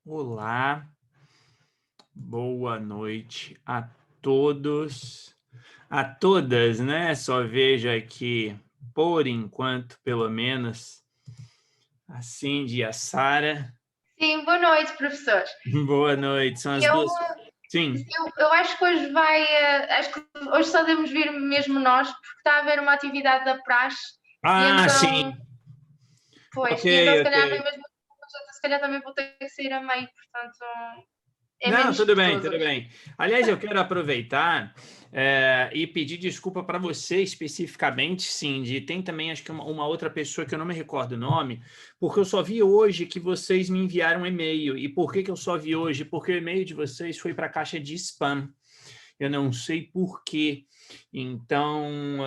Olá, boa noite a todos, a todas, né? Só vejo aqui, por enquanto, pelo menos, a Cindy e a Sara. Sim, boa noite, professor. Boa noite, são as Eu, duas. Sim. eu acho que hoje acho que hoje só devemos vir mesmo nós, porque está a haver uma atividade da praxe, e Ah, então, sim. Ok, pois, e então se ok. calhar vem mesmo, se calhar também vou ter que sair a meio, portanto, é Não, menos tudo bem, pessoas tudo hoje. bem. Aliás, eu quero aproveitar e pedir desculpa para você especificamente, Cindy. Tem também, acho que uma outra pessoa que eu não me recordo o nome, porque eu só vi hoje que vocês me enviaram um e-mail. E por que que eu só vi hoje? Porque o e-mail de vocês foi para a caixa de spam. Eu não sei por quê. Então,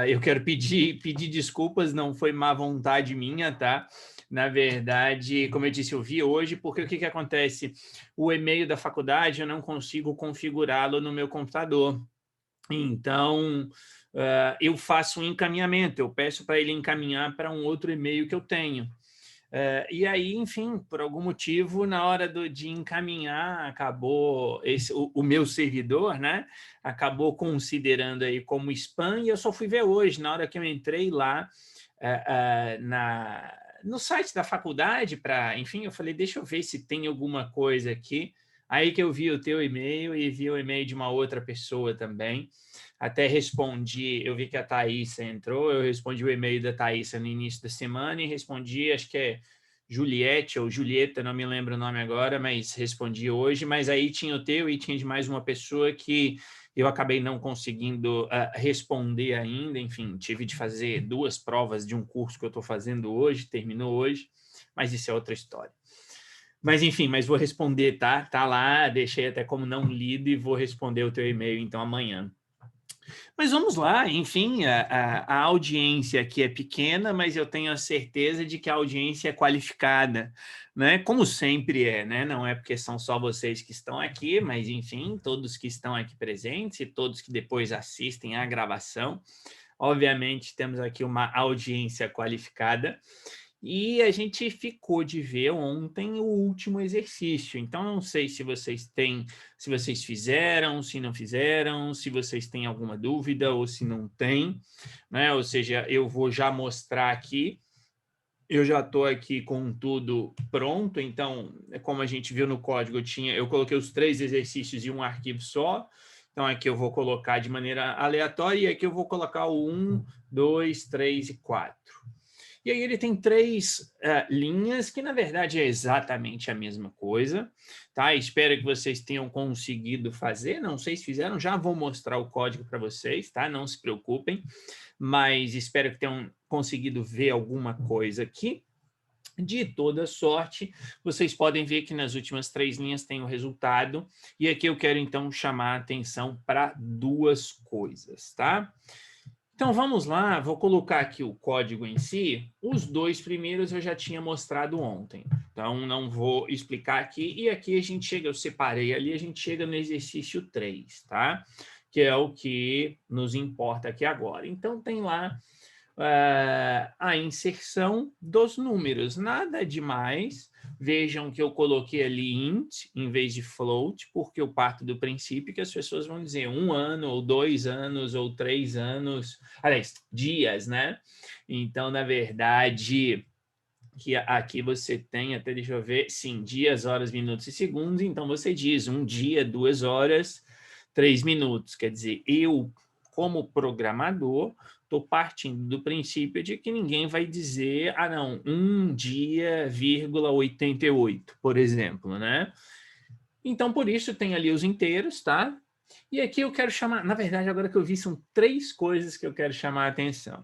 eu quero pedir desculpas, não foi má vontade minha, tá? Na verdade, como eu disse, eu vi hoje, porque o que acontece? O e-mail da faculdade eu não consigo configurá-lo no meu computador. Então, eu faço um encaminhamento, eu peço para ele encaminhar para um outro e-mail que eu tenho. E aí, enfim, por algum motivo, na hora de encaminhar, acabou o meu servidor, né? Acabou considerando aí como spam, e eu só fui ver hoje, na hora que eu entrei lá no site da faculdade, enfim, eu falei, deixa eu ver se tem alguma coisa aqui. Aí que eu vi o teu e-mail e vi o e-mail de uma outra pessoa também. Até respondi, eu vi que a Thaísa entrou, eu respondi o e-mail da Thaísa no início da semana e respondi, acho que é Juliette ou Julieta, não me lembro o nome agora, mas respondi hoje. Mas aí tinha o teu e tinha de mais uma pessoa que eu acabei não conseguindo responder ainda. Enfim, tive de fazer 2 provas de um curso que eu estou fazendo hoje, terminou hoje, mas isso é outra história. Mas enfim, mas vou responder, tá? Tá lá, deixei até como não lido e vou responder o teu e-mail então amanhã. Mas vamos lá, enfim, a audiência aqui é pequena, mas eu tenho a certeza de que a audiência é qualificada, né? Como sempre é, né? Não é porque são só vocês que estão aqui, mas enfim, todos que estão aqui presentes e todos que depois assistem à gravação. Obviamente, temos aqui uma audiência qualificada. E a gente ficou de ver ontem o último exercício. Então, não sei se vocês têm, se vocês fizeram, se não fizeram, se vocês têm alguma dúvida ou se não tem, né? Ou seja, eu vou já mostrar aqui. Eu já estou aqui com tudo pronto. Então, como a gente viu no código, eu coloquei os 3 exercícios em um arquivo só. Então, aqui eu vou colocar de maneira aleatória e aqui eu vou colocar o 1, 2, 3 e 4. E aí ele tem 3 linhas, que na verdade é exatamente a mesma coisa, tá? Espero que vocês tenham conseguido fazer, não sei se fizeram, já vou mostrar o código para vocês, tá? Não se preocupem, mas espero que tenham conseguido ver alguma coisa aqui. De toda sorte, vocês podem ver que nas últimas 3 linhas tem o resultado, e aqui eu quero então chamar a atenção para 2 coisas, tá? Então vamos lá, vou colocar aqui o código em si. Os 2 primeiros eu já tinha mostrado ontem, então não vou explicar aqui. E aqui a gente chega, eu separei ali, a gente chega no exercício 3, tá? Que é o que nos importa aqui agora. Então tem lá a inserção dos números, nada demais. Vejam que eu coloquei ali int em vez de float, porque eu parto do princípio que as pessoas vão dizer 1 ano, ou 2 anos, ou 3 anos, aliás, dias, né? Então, na verdade, que aqui você tem, até deixa eu ver, sim, dias, horas, minutos e segundos, então você diz 1 dia, 2 horas, 3 minutos. Quer dizer, eu, como programador, estou partindo do princípio de que ninguém vai dizer, ah, não, 1 dia, 88, por exemplo, né? Então, por isso, tem ali os inteiros, tá? E aqui eu quero chamar, na verdade, agora que eu vi, são 3 coisas que eu quero chamar a atenção.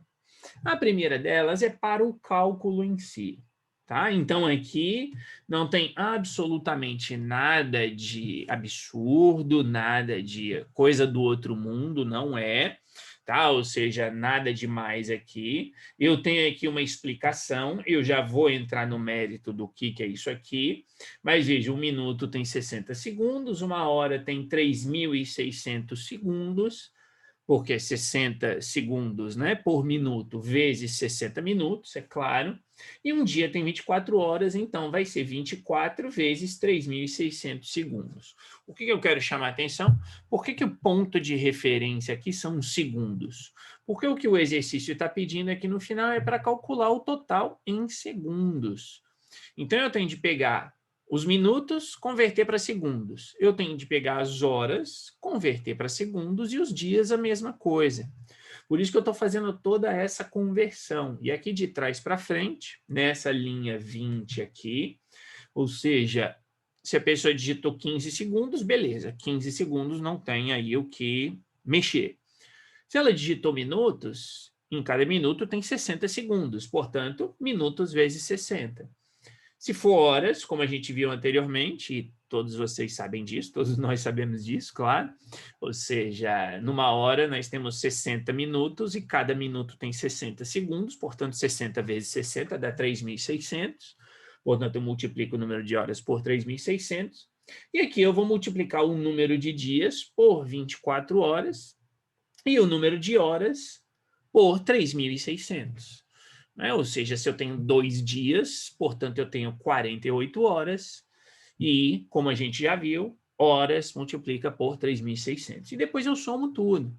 A primeira delas é para o cálculo em si, tá? Então aqui não tem absolutamente nada de absurdo, nada de coisa do outro mundo, não é, tá? Ou seja, nada demais aqui. Eu tenho aqui uma explicação, eu já vou entrar no mérito do que é isso aqui, mas veja, 1 minuto tem 60 segundos, 1 hora tem 3.600 segundos, porque 60 segundos, né, por minuto vezes 60 minutos, é claro, e um dia tem 24 horas, então vai ser 24 vezes 3.600 segundos. O que eu quero chamar a atenção? Por que o ponto de referência aqui são os segundos? Porque o que o exercício está pedindo aqui no final é para calcular o total em segundos. Então, eu tenho de pegar os minutos, converter para segundos. Eu tenho de pegar as horas, converter para segundos, e os dias a mesma coisa. Por isso que eu estou fazendo toda essa conversão. E aqui de trás para frente, nessa linha 20 aqui, ou seja, se a pessoa digitou 15 segundos, beleza, 15 segundos não tem aí o que mexer. Se ela digitou minutos, em cada minuto tem 60 segundos, portanto, minutos vezes 60. Se for horas, como a gente viu anteriormente, e todos vocês sabem disso, todos nós sabemos disso, claro, ou seja, numa hora nós temos 60 minutos e cada minuto tem 60 segundos, portanto, 60 vezes 60 dá 3.600, portanto, eu multiplico o número de horas por 3.600, e aqui eu vou multiplicar o número de dias por 24 horas e o número de horas por 3.600. Né? Ou seja, se eu tenho 2 dias, portanto, eu tenho 48 horas, e, como a gente já viu, horas multiplica por 3.600. E depois eu somo tudo.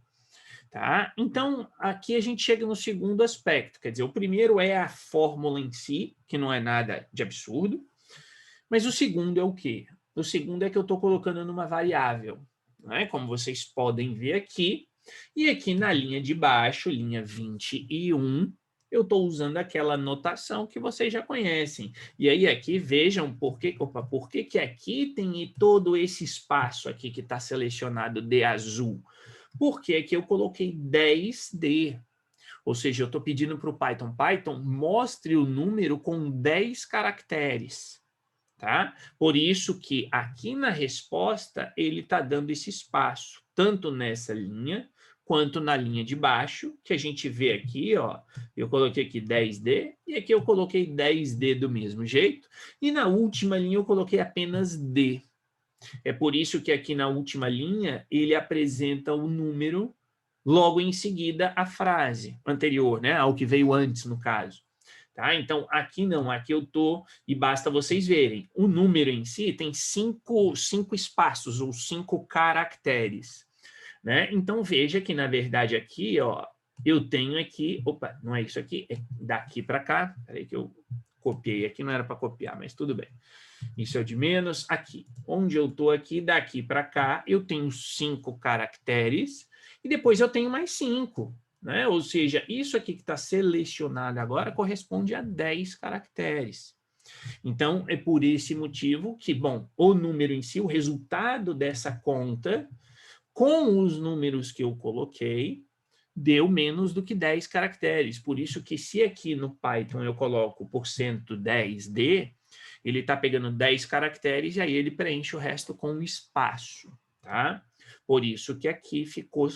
Tá? Então, aqui a gente chega no segundo aspecto, quer dizer, o primeiro é a fórmula em si, que não é nada de absurdo, mas o segundo é o quê? O segundo é que eu estou colocando numa variável, né? Como vocês podem ver aqui, e aqui na linha de baixo, linha 21, eu estou usando aquela notação que vocês já conhecem. E aí aqui vejam por que que aqui tem todo esse espaço aqui que está selecionado de azul. Porque aqui eu coloquei 10D. Ou seja, eu estou pedindo para o Python, mostre o número com 10 caracteres. Tá? Por isso que aqui na resposta ele está dando esse espaço, tanto nessa linha quanto na linha de baixo, que a gente vê aqui, ó, eu coloquei aqui 10D, e aqui eu coloquei 10D do mesmo jeito, e na última linha eu coloquei apenas D. É por isso que aqui na última linha ele apresenta o número, logo em seguida a frase anterior, né, ao que veio antes, no caso. Tá? Então, aqui não, aqui eu estou, e basta vocês verem, o número em si tem cinco espaços, ou 5 caracteres. Né? Então, veja que, na verdade, aqui, ó, eu tenho aqui, opa, não é isso aqui, é daqui para cá, peraí que eu copiei aqui, não era para copiar, mas tudo bem. Isso é o de menos, aqui. Onde eu estou aqui, daqui para cá, eu tenho 5 caracteres, e depois eu tenho mais 5. Né? Ou seja, isso aqui que está selecionado agora corresponde a 10 caracteres. Então, é por esse motivo que, bom, o número em si, o resultado dessa conta, com os números que eu coloquei, deu menos do que 10 caracteres. Por isso que se aqui no Python eu coloco %10D, ele está pegando 10 caracteres e aí ele preenche o resto com espaço. Tá? Por isso que aqui ficou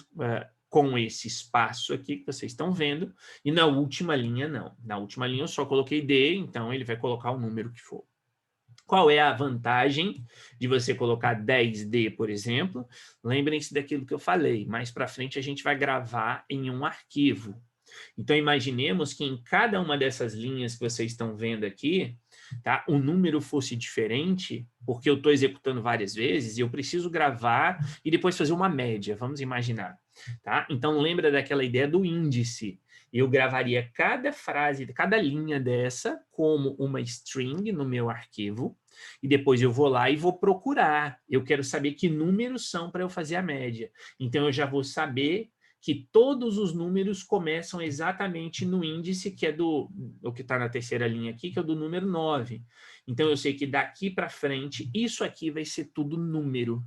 com esse espaço aqui que vocês estão vendo, e na última linha não. Na última linha eu só coloquei D, então ele vai colocar o número que for. Qual é a vantagem de você colocar 10D, por exemplo? Lembrem-se daquilo que eu falei. Mais para frente a gente vai gravar em um arquivo. Então, imaginemos que em cada uma dessas linhas que vocês estão vendo aqui, tá, o número fosse diferente, porque eu estou executando várias vezes e eu preciso gravar e depois fazer uma média, vamos imaginar. Tá? Então, lembra daquela ideia do índice. Eu gravaria cada frase, cada linha dessa como uma string no meu arquivo, e depois eu vou lá e vou procurar. Eu quero saber que números são para eu fazer a média. Então, eu já vou saber que todos os números começam exatamente no índice, que é o que está na terceira linha aqui, que é o do número 9. Então, eu sei que daqui para frente, isso aqui vai ser tudo número.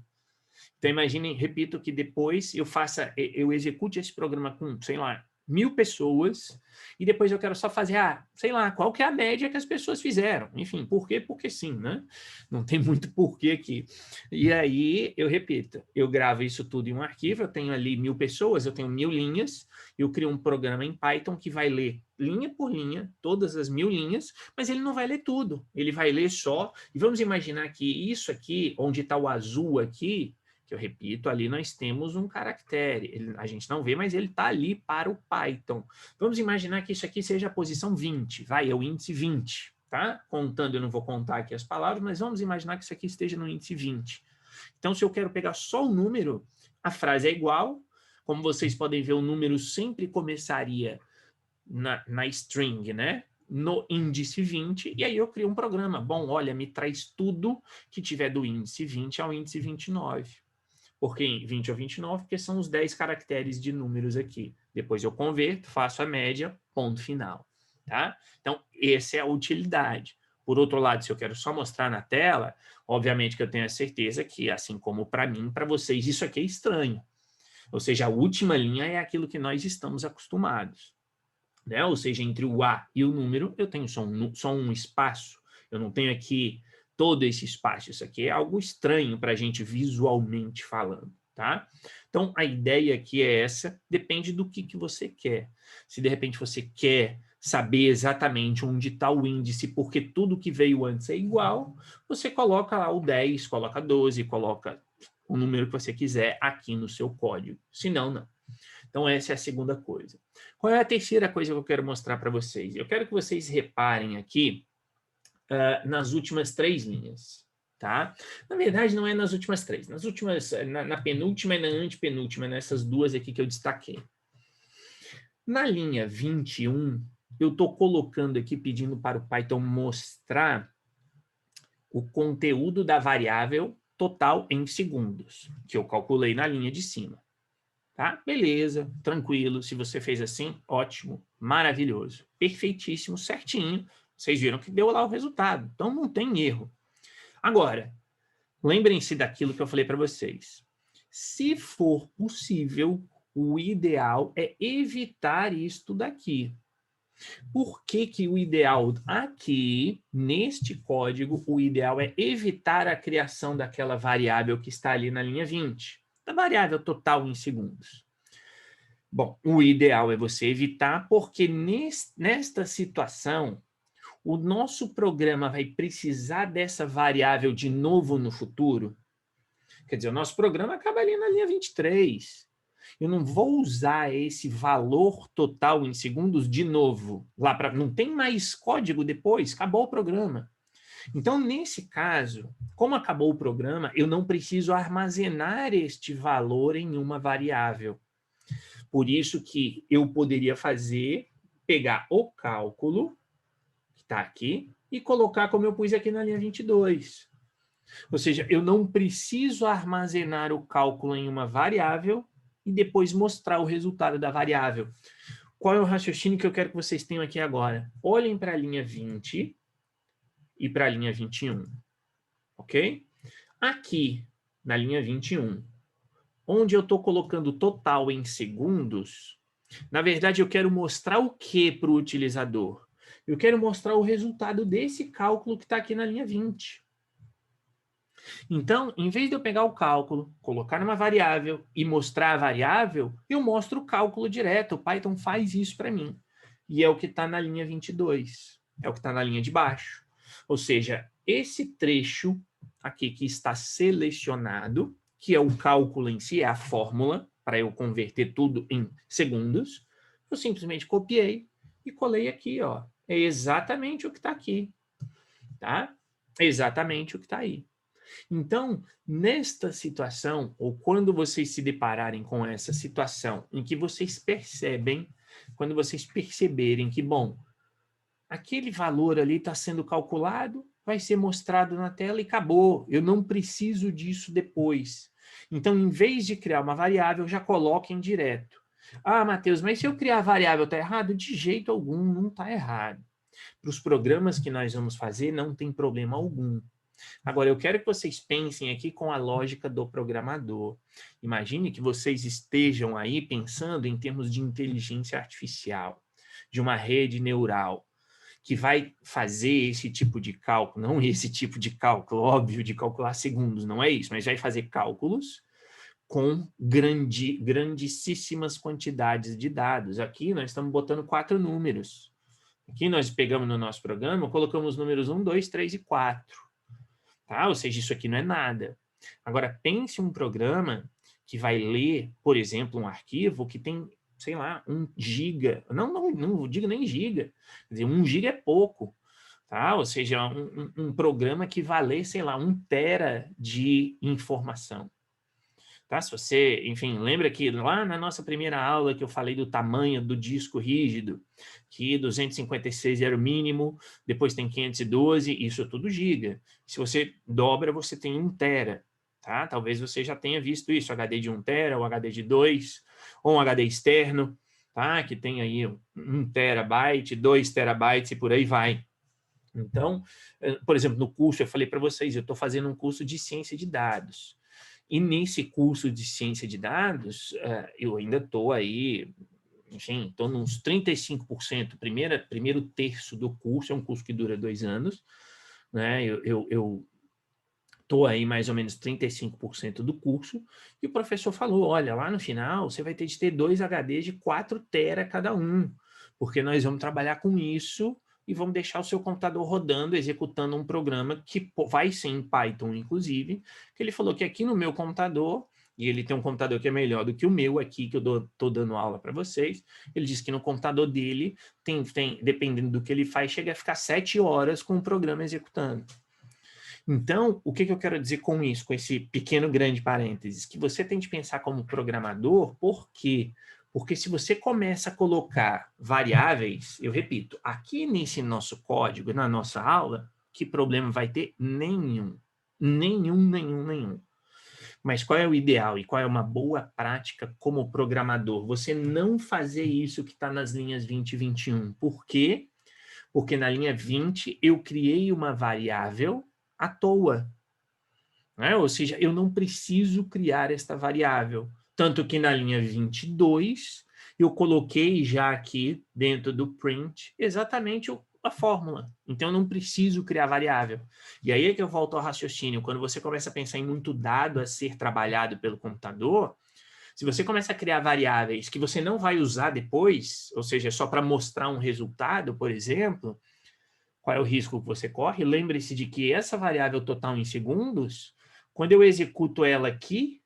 Então, imaginem, repito, que depois eu execute esse programa com, sei lá, 1.000 pessoas, e depois eu quero só fazer, sei lá, qual que é a média que as pessoas fizeram. Enfim, por quê? Porque sim, né? Não tem muito porquê aqui. E aí, eu repito, eu gravo isso tudo em um arquivo, eu tenho ali 1.000 pessoas, eu tenho 1.000 linhas, eu crio um programa em Python que vai ler linha por linha, todas as 1.000 linhas, mas ele não vai ler tudo, ele vai ler só, e vamos imaginar que isso aqui, onde está o azul aqui, que eu repito, ali nós temos um caractere. A gente não vê, mas ele está ali para o Python. Vamos imaginar que isso aqui seja a posição 20, vai, é o índice 20, tá? Contando, eu não vou contar aqui as palavras, mas vamos imaginar que isso aqui esteja no índice 20. Então, se eu quero pegar só o número, a frase é igual. Como vocês podem ver, o número sempre começaria na string, né? No índice 20, e aí eu crio um programa. Bom, olha, me traz tudo que tiver do índice 20 ao índice 29. Por que 20 ou 29? Porque são os 10 caracteres de números aqui. Depois eu converto, faço a média, ponto final. Tá? Então, essa é a utilidade. Por outro lado, se eu quero só mostrar na tela, obviamente que eu tenho a certeza que, assim como para mim, para vocês, isso aqui é estranho. Ou seja, a última linha é aquilo que nós estamos acostumados. Né? Ou seja, entre o A e o número, eu tenho só um espaço. Eu não tenho aqui todo esse espaço. Isso aqui é algo estranho para a gente visualmente falando. Tá? Então, a ideia aqui é essa, depende do que você quer. Se de repente você quer saber exatamente onde está o índice, porque tudo que veio antes é igual, você coloca lá o 10, coloca 12, coloca o número que você quiser aqui no seu código. Se não, não. Então, essa é a segunda coisa. Qual é a terceira coisa que eu quero mostrar para vocês? Eu quero que vocês reparem aqui nas últimas 3 linhas. Tá? Na verdade, não é nas últimas 3. Nas últimas, na penúltima e na antepenúltima, nessas duas aqui que eu destaquei. Na linha 21, eu estou colocando aqui, pedindo para o Python mostrar o conteúdo da variável total em segundos, que eu calculei na linha de cima. Tá? Beleza, tranquilo. Se você fez assim, ótimo, maravilhoso, perfeitíssimo, certinho. Vocês viram que deu lá o resultado. Então, não tem erro. Agora, lembrem-se daquilo que eu falei para vocês. Se for possível, o ideal é evitar isto daqui. Por que que o ideal aqui, neste código, o ideal é evitar a criação daquela variável que está ali na linha 20? Da variável total em segundos. Bom, o ideal é você evitar, porque nesta situação, o nosso programa vai precisar dessa variável de novo no futuro. Quer dizer, o nosso programa acaba ali na linha 23. Eu não vou usar esse valor total em segundos de novo. Não tem mais código depois, acabou o programa. Então, nesse caso, como acabou o programa, eu não preciso armazenar este valor em uma variável. Por isso que eu poderia pegar o cálculo, que está aqui, e colocar como eu pus aqui na linha 22. Ou seja, eu não preciso armazenar o cálculo em uma variável e depois mostrar o resultado da variável. Qual é o raciocínio que eu quero que vocês tenham aqui agora? Olhem para a linha 20 e para a linha 21. Ok? Aqui, na linha 21, onde eu estou colocando o total em segundos, na verdade, eu quero mostrar o que para o utilizador? Eu quero mostrar o resultado desse cálculo que está aqui na linha 20. Então, em vez de eu pegar o cálculo, colocar numa variável e mostrar a variável, eu mostro o cálculo direto. O Python faz isso para mim. E é o que está na linha 22. É o que está na linha de baixo. Ou seja, esse trecho aqui que está selecionado, que é o cálculo em si, é a fórmula, para eu converter tudo em segundos, eu simplesmente copiei e colei aqui, ó. É exatamente o que está aqui. Tá? É exatamente o que está aí. Então, nesta situação, ou quando vocês se depararem com essa situação em que vocês percebem, quando vocês perceberem que, bom, aquele valor ali está sendo calculado, vai ser mostrado na tela e acabou. Eu não preciso disso depois. Então, em vez de criar uma variável, já coloquem direto. Ah, Matheus, mas se eu criar a variável está errado? De jeito algum, não está errado. Para os programas que nós vamos fazer, não tem problema algum. Agora, eu quero que vocês pensem aqui com a lógica do programador. Imagine que vocês estejam aí pensando em termos de inteligência artificial, de uma rede neural, que vai fazer esse tipo de cálculo, não esse tipo de cálculo, óbvio, de calcular segundos, não é isso, mas vai fazer cálculos com grandíssimas quantidades de dados. Aqui nós estamos botando 4 números. Aqui nós pegamos no nosso programa, colocamos os números 1, 2, 3 e 4. Tá? Ou seja, isso aqui não é nada. Agora, pense um programa que vai ler, por exemplo, um arquivo que tem, sei lá, 1 giga. Não digo nem giga. Quer dizer, 1 giga é pouco. Tá? Ou seja, um programa que vai ler, sei lá, 1 tera de informação. Tá? Se você, enfim, lembra que lá na nossa primeira aula que eu falei do tamanho do disco rígido, que 256 era o mínimo, depois tem 512, isso é tudo giga. Se você dobra, você tem 1 tera. Tá? Talvez você já tenha visto isso, HD de 1 tera, ou HD de 2, ou um HD externo, tá? Que tem aí 1 terabyte, 2 terabytes e por aí vai. Então, por exemplo, no curso, eu falei para vocês, eu estou fazendo um curso de ciência de dados. E nesse curso de ciência de dados, eu ainda estou aí, enfim, estou nos 35%, primeiro terço do curso, é um curso que dura 2 anos, né? Eu estou aí mais ou menos 35% do curso, e o professor falou, olha, lá no final você vai ter de ter 2 HDs de 4 tera cada um, porque nós vamos trabalhar com isso e vamos deixar o seu computador rodando, executando um programa que vai ser em Python, inclusive, que ele falou que aqui no meu computador, e ele tem um computador que é melhor do que o meu aqui, que eu estou dando aula para vocês, ele disse que no computador dele, dependendo do que ele faz, chega a ficar 7 horas com o programa executando. Então, o que eu quero dizer com isso, com esse pequeno grande parênteses? Que você tem de pensar como programador, por quê? Porque se você começa a colocar variáveis, eu repito, aqui nesse nosso código, na nossa aula, que problema vai ter? Nenhum. Nenhum. Mas qual é o ideal e qual é uma boa prática como programador? Você não fazer isso que está nas linhas 20 e 21. Por quê? Porque na linha 20 eu criei uma variável à toa. Né? Ou seja, eu não preciso criar esta variável. Tanto que na linha 22, eu coloquei já aqui dentro do print exatamente a fórmula. Então, eu não preciso criar variável. E aí é que eu volto ao raciocínio. Quando você começa a pensar em muito dado a ser trabalhado pelo computador, se você começa a criar variáveis que você não vai usar depois, ou seja, só para mostrar um resultado, por exemplo, qual é o risco que você corre? Lembre-se de que essa variável total em segundos, quando eu executo ela aqui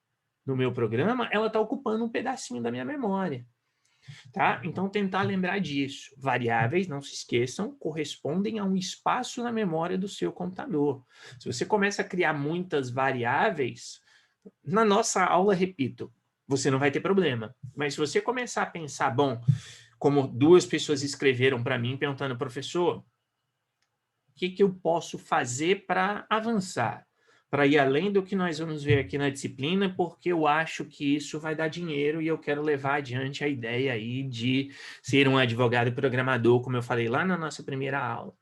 no meu programa, ela está ocupando um pedacinho da minha memória. Tá? Então, tentar lembrar disso. Variáveis, não se esqueçam, correspondem a um espaço na memória do seu computador. Se você começa a criar muitas variáveis, na nossa aula, repito, você não vai ter problema. Mas se você começar a pensar, bom, como 2 pessoas escreveram para mim perguntando, professor, o que eu posso fazer para avançar, para ir além do que nós vamos ver aqui na disciplina, porque eu acho que isso vai dar dinheiro e eu quero levar adiante a ideia aí de ser um advogado programador, como eu falei lá na nossa primeira aula.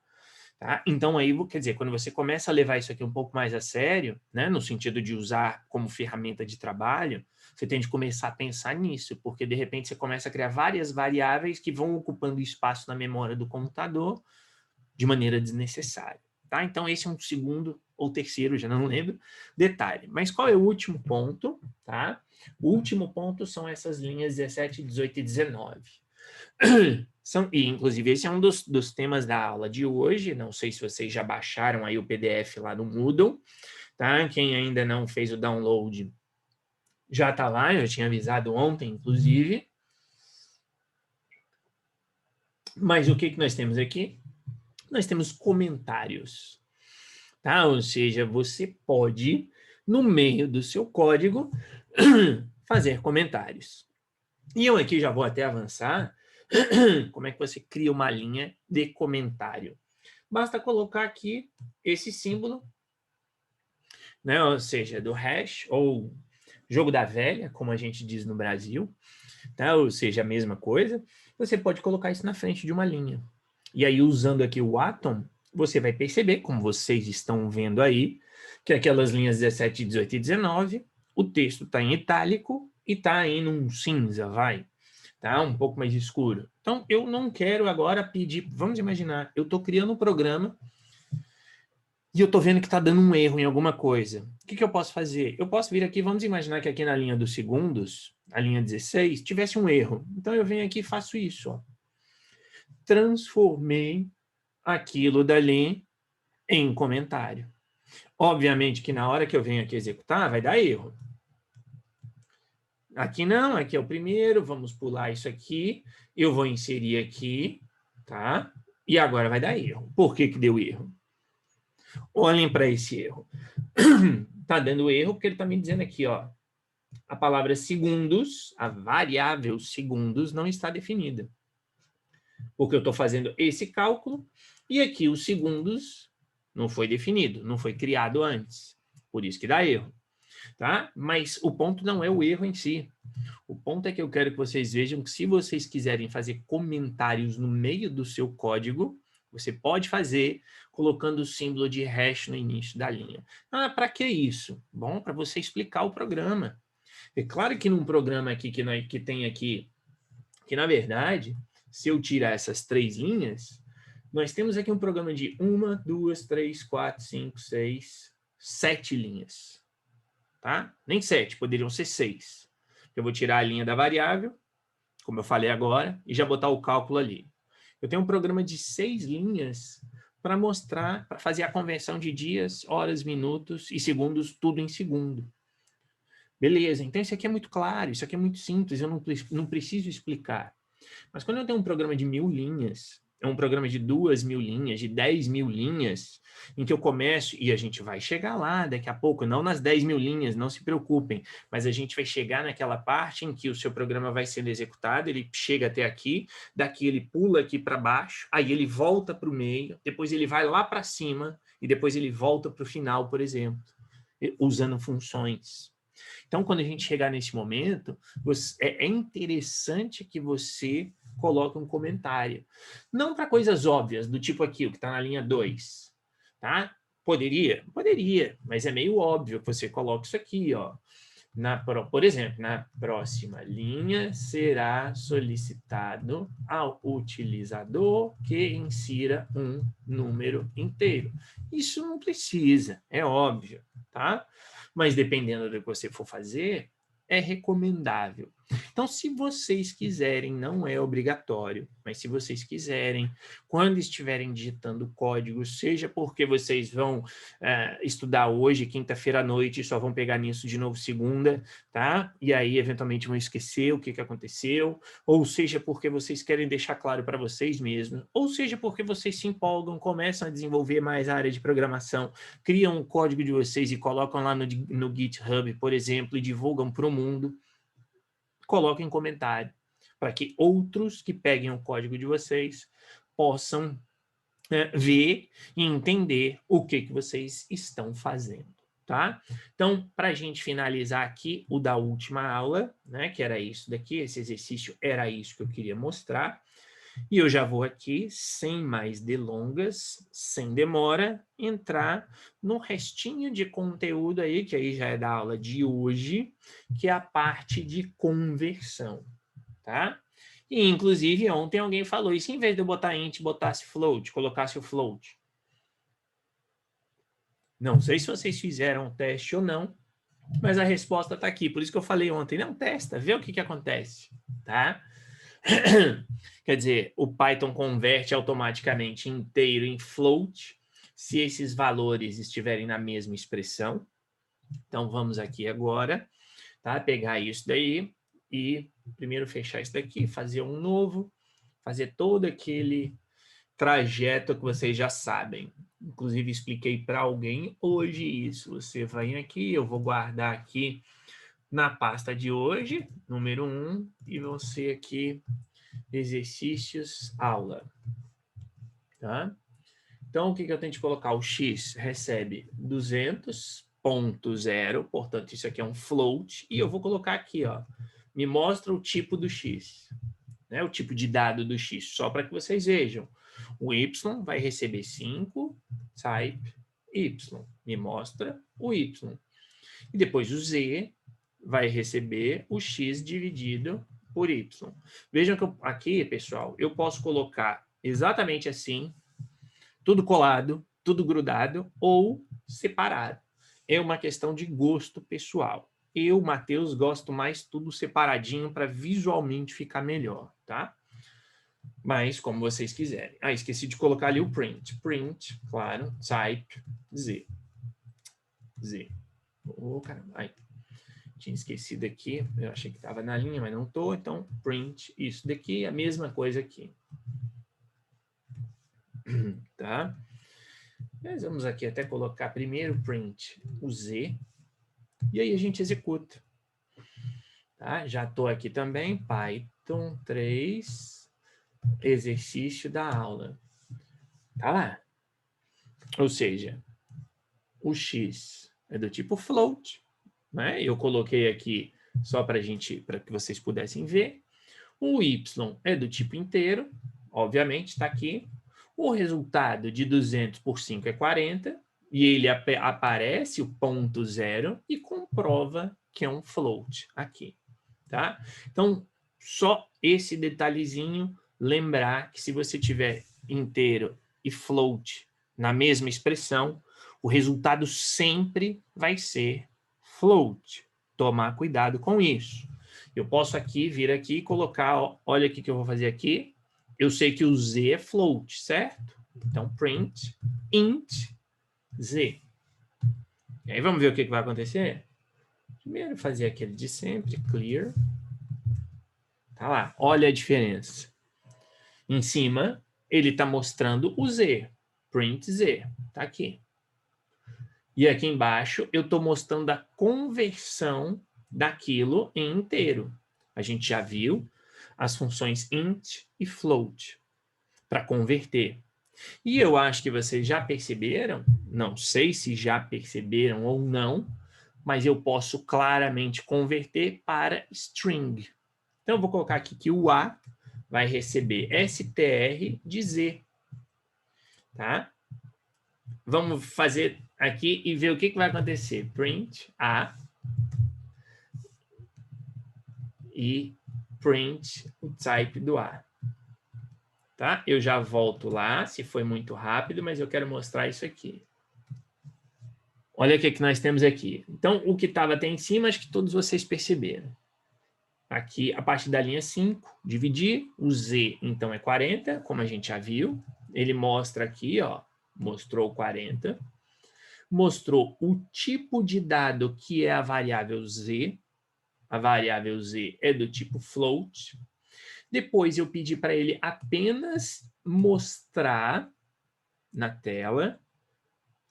Tá? Então, aí, quer dizer, quando você começa a levar isso aqui um pouco mais a sério, né, no sentido de usar como ferramenta de trabalho, você tem de começar a pensar nisso, porque de repente você começa a criar várias variáveis que vão ocupando espaço na memória do computador, de maneira desnecessária. Tá? Então, esse é um segundo ou terceiro, já não lembro, detalhe. Mas qual é o último ponto? Tá? O último ponto são essas linhas 17, 18 e 19. E, inclusive, esse é um dos temas da aula de hoje. Não sei se vocês já baixaram aí o PDF lá no Moodle. Tá? Quem ainda não fez o download já está lá, eu tinha avisado ontem, inclusive. Mas o que nós temos aqui? Nós temos comentários, tá? Ou seja, você pode, no meio do seu código, fazer comentários. E eu aqui já vou até avançar. Como é que você cria uma linha de comentário? Basta colocar aqui esse símbolo, né? Ou seja, do hash, ou jogo da velha, como a gente diz no Brasil, tá? Ou seja, a mesma coisa. Você pode colocar isso na frente de uma linha. E aí, usando aqui o Atom, você vai perceber, como vocês estão vendo aí, que aquelas linhas 17, 18 e 19, o texto está em itálico e está em um cinza, tá? Um pouco mais escuro. Então, eu não quero agora pedir, vamos imaginar, eu estou criando um programa e eu estou vendo que está dando um erro em alguma coisa. O que eu posso fazer? Eu posso vir aqui, vamos imaginar que aqui na linha dos segundos, a linha 16, tivesse um erro. Então, eu venho aqui e faço isso, ó. Transformei aquilo dali em comentário. Obviamente que na hora que eu venho aqui executar, vai dar erro. Aqui não, aqui é o primeiro, vamos pular isso aqui, eu vou inserir aqui, tá? E agora vai dar erro. Por que que deu erro? Olhem para esse erro. Tá dando erro porque ele está me dizendo aqui, ó, a palavra segundos, a variável segundos não está definida. Porque eu estou fazendo esse cálculo e aqui os segundos não foi definido, não foi criado antes. Por isso que dá erro. Tá? Mas o ponto não é o erro em si. O ponto é que eu quero que vocês vejam que se vocês quiserem fazer comentários no meio do seu código, você pode fazer colocando o símbolo de hash no início da linha. Ah, para que isso? Bom, para você explicar o programa. É claro que num programa aqui que tem aqui, que na verdade, se eu tirar essas 3 linhas, nós temos aqui um programa de 1, 2, 3, 4, 5, 6, 7 linhas. Tá? Nem 7, poderiam ser 6. Eu vou tirar a linha da variável, como eu falei agora, e já botar o cálculo ali. Eu tenho um programa de 6 linhas para mostrar, para fazer a conversão de dias, horas, minutos e segundos, tudo em segundo. Beleza, então isso aqui é muito claro, isso aqui é muito simples, eu não preciso explicar. Mas quando eu tenho um programa de 1000 linhas, é um programa de 2000 linhas, de 10.000 linhas, em que eu começo, e a gente vai chegar lá daqui a pouco, não nas 10.000 linhas, não se preocupem, mas a gente vai chegar naquela parte em que o seu programa vai sendo executado, ele chega até aqui, daqui ele pula aqui para baixo, aí ele volta para o meio, depois ele vai lá para cima, e depois ele volta para o final, por exemplo, usando funções. Então, quando a gente chegar nesse momento, é interessante que você coloque um comentário. Não para coisas óbvias, do tipo aqui, o que está na linha 2. Tá? Poderia? Poderia, mas é meio óbvio que você coloque isso aqui, ó. Por exemplo, na próxima linha será solicitado ao utilizador que insira um número inteiro. Isso não precisa, é óbvio, tá? Mas dependendo do que você for fazer, é recomendável. Então, se vocês quiserem, não é obrigatório, mas se vocês quiserem, quando estiverem digitando código, seja porque vocês vão estudar hoje, quinta-feira à noite, e só vão pegar nisso de novo segunda, tá? E aí, eventualmente, vão esquecer o que aconteceu, ou seja porque vocês querem deixar claro para vocês mesmos, ou seja porque vocês se empolgam, começam a desenvolver mais a área de programação, criam o código de vocês e colocam lá no GitHub, por exemplo, e divulgam para o mundo, coloquem comentário, para que outros que peguem o código de vocês possam ver e entender o que vocês estão fazendo, tá? Então, para a gente finalizar aqui o da última aula, né, que era isso daqui, esse exercício era isso que eu queria mostrar, e eu já vou aqui, sem mais delongas, sem demora, entrar no restinho de conteúdo aí, que aí já é da aula de hoje, que é a parte de conversão, tá? E, inclusive, ontem alguém falou, e se em vez de eu botar int, botasse float, colocasse o float? Não sei se vocês fizeram o teste ou não, mas a resposta está aqui. Por isso que eu falei ontem, não, testa, vê o que acontece, tá? Quer dizer, o Python converte automaticamente inteiro em float, se esses valores estiverem na mesma expressão. Então, vamos aqui agora, tá? Pegar isso daí e primeiro fechar isso daqui, fazer um novo, fazer todo aquele trajeto que vocês já sabem. Inclusive, expliquei para alguém hoje isso. Você vem aqui, eu vou guardar aqui na pasta de hoje, número 1, e você aqui, exercícios, aula. Tá? Então, o que eu tenho que colocar? O x recebe 200.0, portanto, isso aqui é um float, e eu vou colocar aqui, ó, me mostra o tipo do x, né, o tipo de dado do x, só para que vocês vejam. O y vai receber 5, type y, me mostra o y. E depois o z vai receber o x dividido por y. Vejam que aqui, pessoal, eu posso colocar exatamente assim, tudo colado, tudo grudado ou separado. É uma questão de gosto pessoal. Eu, Matheus, gosto mais tudo separadinho para visualmente ficar melhor, tá? Mas como vocês quiserem. Ah, esqueci de colocar ali o print. Print, claro, type, z. Z. Oh, caramba. Ai, tinha esquecido aqui. Eu achei que estava na linha, mas não estou. Então, print isso daqui, a mesma coisa aqui. Tá? Mas vamos aqui até colocar primeiro print o Z. E aí a gente executa. Tá? Já estou aqui também, Python 3, exercício da aula. Tá lá. Ou seja, o X é do tipo float, né? Eu coloquei aqui só para que vocês pudessem ver. O Y é do tipo inteiro, obviamente, está aqui. O resultado de 200 por 5 é 40, e ele aparece o ponto zero e comprova que é um float aqui, tá? Então, só esse detalhezinho, lembrar que se você tiver inteiro e float na mesma expressão, o resultado sempre vai ser float. Tomar cuidado com isso. Eu posso aqui vir aqui e colocar, ó, olha o que eu vou fazer aqui. Eu sei que o Z é float, certo? Então, print int Z. E aí vamos ver o que vai acontecer? Primeiro fazer aquele de sempre, clear. Tá lá, olha a diferença. Em cima, ele está mostrando o Z, print Z, tá aqui. E aqui embaixo, eu estou mostrando a conversão daquilo em inteiro. A gente já viu as funções int e float para converter. E eu acho que vocês já perceberam, não sei se já perceberam ou não, mas eu posso claramente converter para string. Então, eu vou colocar aqui que o A vai receber str de Z. Tá? Vamos fazer aqui e ver o que vai acontecer. Print A e print o type do A. Tá? Eu já volto lá, se foi muito rápido, mas eu quero mostrar isso aqui. Olha o que nós temos aqui. Então, o que estava até em cima, acho que todos vocês perceberam. Aqui, a partir da linha 5, dividir. O Z, então, é 40, como a gente já viu. Ele mostra aqui, ó, mostrou 40. Mostrou o tipo de dado que é a variável Z. A variável Z é do tipo float. Depois eu pedi para ele apenas mostrar na tela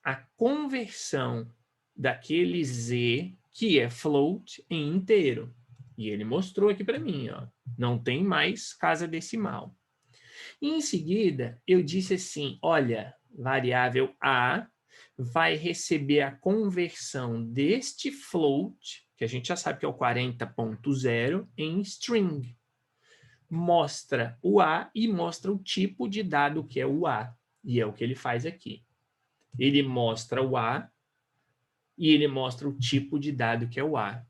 a conversão daquele Z que é float em inteiro. E ele mostrou aqui para mim, ó, não tem mais casa decimal. E em seguida, eu disse assim, olha, variável A vai receber a conversão deste float, que a gente já sabe que é o 40.0, em string. Mostra o A e mostra o tipo de dado que é o A. E é o que ele faz aqui. Ele mostra o A e ele mostra o tipo de dado que é o A.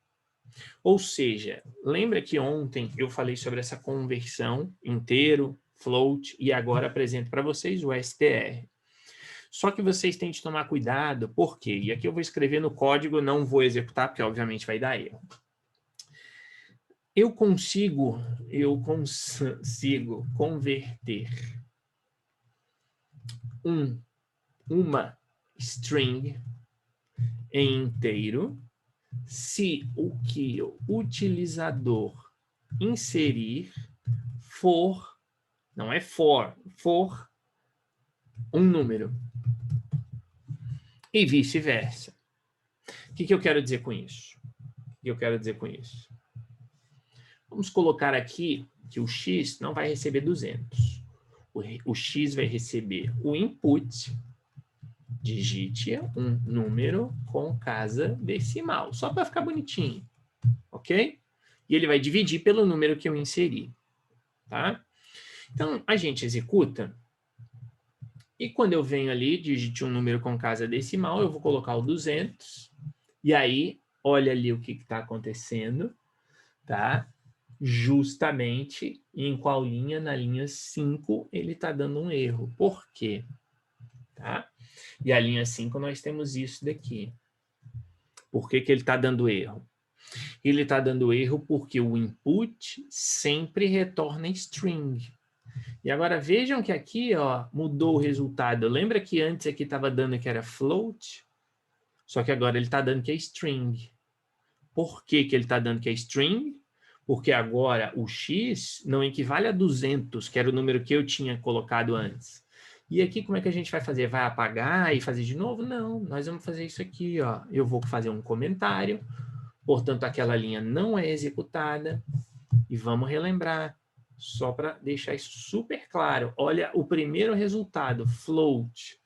Ou seja, lembra que ontem eu falei sobre essa conversão inteiro, float, e agora apresento para vocês o str. Só que vocês têm de tomar cuidado, por quê? E aqui eu vou escrever no código, não vou executar, porque obviamente vai dar erro. Eu consigo converter uma string em inteiro se o que o utilizador inserir for, não é for um número. E vice-versa. O que eu quero dizer com isso? Vamos colocar aqui que o x não vai receber 200. O x vai receber o input, digite um número com casa decimal, só para ficar bonitinho, ok? E ele vai dividir pelo número que eu inseri, tá? Então, a gente executa, e quando eu venho ali, digite um número com casa decimal, eu vou colocar o 200, e aí, olha ali o que está acontecendo, tá? Justamente em qual linha? Na linha 5, ele está dando um erro. Por quê? Tá? E a linha 5 nós temos isso daqui. Por que ele está dando erro? Ele está dando erro porque o input sempre retorna string. E agora vejam que aqui, ó, mudou o resultado. Lembra que antes aqui estava dando que era float? Só que agora ele está dando que é string. Por que que ele está dando que é string? Porque agora o x não equivale a 200, que era o número que eu tinha colocado antes. E aqui como é que a gente vai fazer? Vai apagar e fazer de novo? Não, nós vamos fazer isso aqui, ó. Eu vou fazer um comentário, portanto aquela linha não é executada, e vamos relembrar, só para deixar isso super claro. Olha o primeiro resultado, float.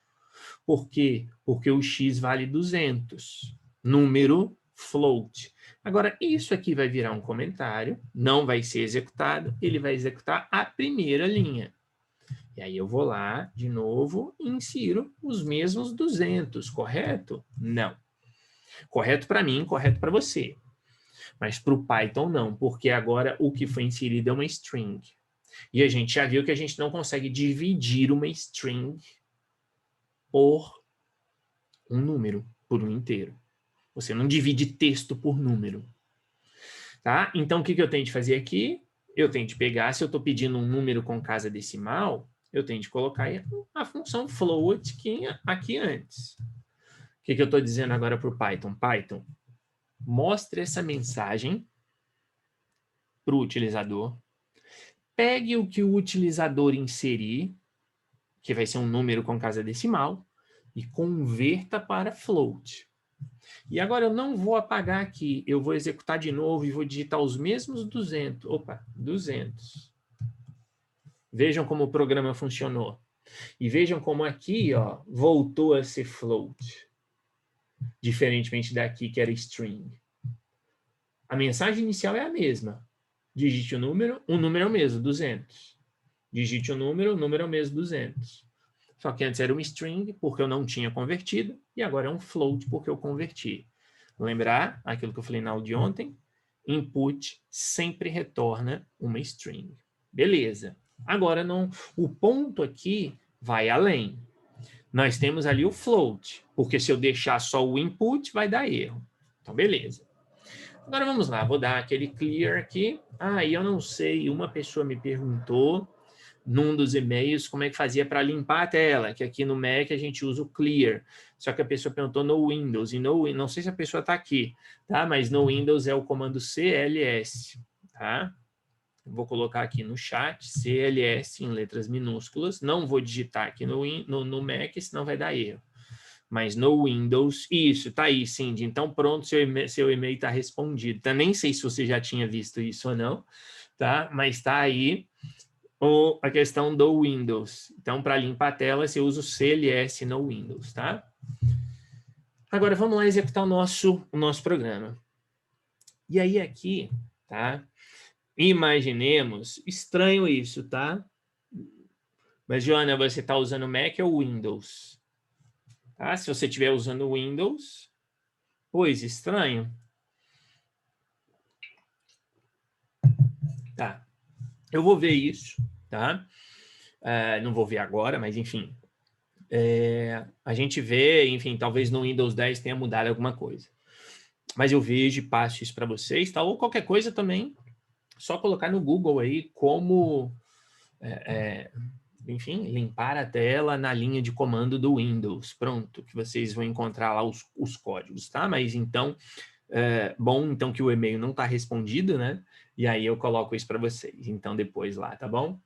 Por quê? Porque o x vale 200. Número float. Agora, isso aqui vai virar um comentário, não vai ser executado, ele vai executar a primeira linha. E aí eu vou lá, de novo, e insiro os mesmos 200, correto? Não. Correto para mim, correto para você. Mas para o Python não, porque agora o que foi inserido é uma string. E a gente já viu que a gente não consegue dividir uma string por um número, por um inteiro. Você não divide texto por número. Tá? Então, o que eu tenho de fazer aqui? Eu tenho de pegar, se eu estou pedindo um número com casa decimal, eu tenho de colocar a função float aqui antes. O que eu estou dizendo agora para o Python? Python, mostre essa mensagem para o utilizador, pegue o que o utilizador inserir, que vai ser um número com casa decimal, e converta para float. E agora eu não vou apagar aqui, eu vou executar de novo e vou digitar os mesmos 200. Opa, 200. Vejam como o programa funcionou. E vejam como aqui, ó, voltou a ser float. Diferentemente daqui, que era string. A mensagem inicial é a mesma. Digite o número é o mesmo, 200. Digite o número é o mesmo, 200. Só que antes era uma string, porque eu não tinha convertido, e agora é um float, porque eu converti. Lembrar aquilo que eu falei na aula de ontem? Input sempre retorna uma string. Beleza. Agora, não, o ponto aqui vai além. Nós temos ali o float, porque se eu deixar só o input, vai dar erro. Então, beleza. Agora, vamos lá. Vou dar aquele clear aqui. E eu não sei, uma pessoa me perguntou num dos e-mails como é que fazia para limpar a tela, que aqui no Mac a gente usa o Clear. Só que a pessoa perguntou no Windows, e não sei se a pessoa está aqui, tá? Mas no Windows é o comando CLS, tá? Vou colocar aqui no chat, CLS em letras minúsculas. Não vou digitar aqui no Mac, senão vai dar erro. Mas no Windows, isso, tá aí, Cindy. Então pronto, seu e-mail está respondido. Tá? Nem sei se você já tinha visto isso ou não, tá? Mas está aí ou a questão do Windows. Então, para limpar a tela, você usa o CLS no Windows, tá? Agora, vamos lá executar o nosso programa. E aí, aqui, tá? Imaginemos, estranho isso, tá? Mas, Joana, você está usando Mac ou Windows? Tá? Se você estiver usando Windows, pois, estranho. Tá. Eu vou ver isso, tá? Não vou ver agora, mas enfim. A gente vê, enfim, talvez no Windows 10 tenha mudado alguma coisa. Mas eu vejo e passo isso para vocês, tá? Ou qualquer coisa também, só colocar no Google aí como, enfim, limpar a tela na linha de comando do Windows. Pronto, que vocês vão encontrar lá os códigos, tá? Mas então, bom, então que o e-mail não está respondido, né? E aí eu coloco isso para vocês, então depois lá, tá bom?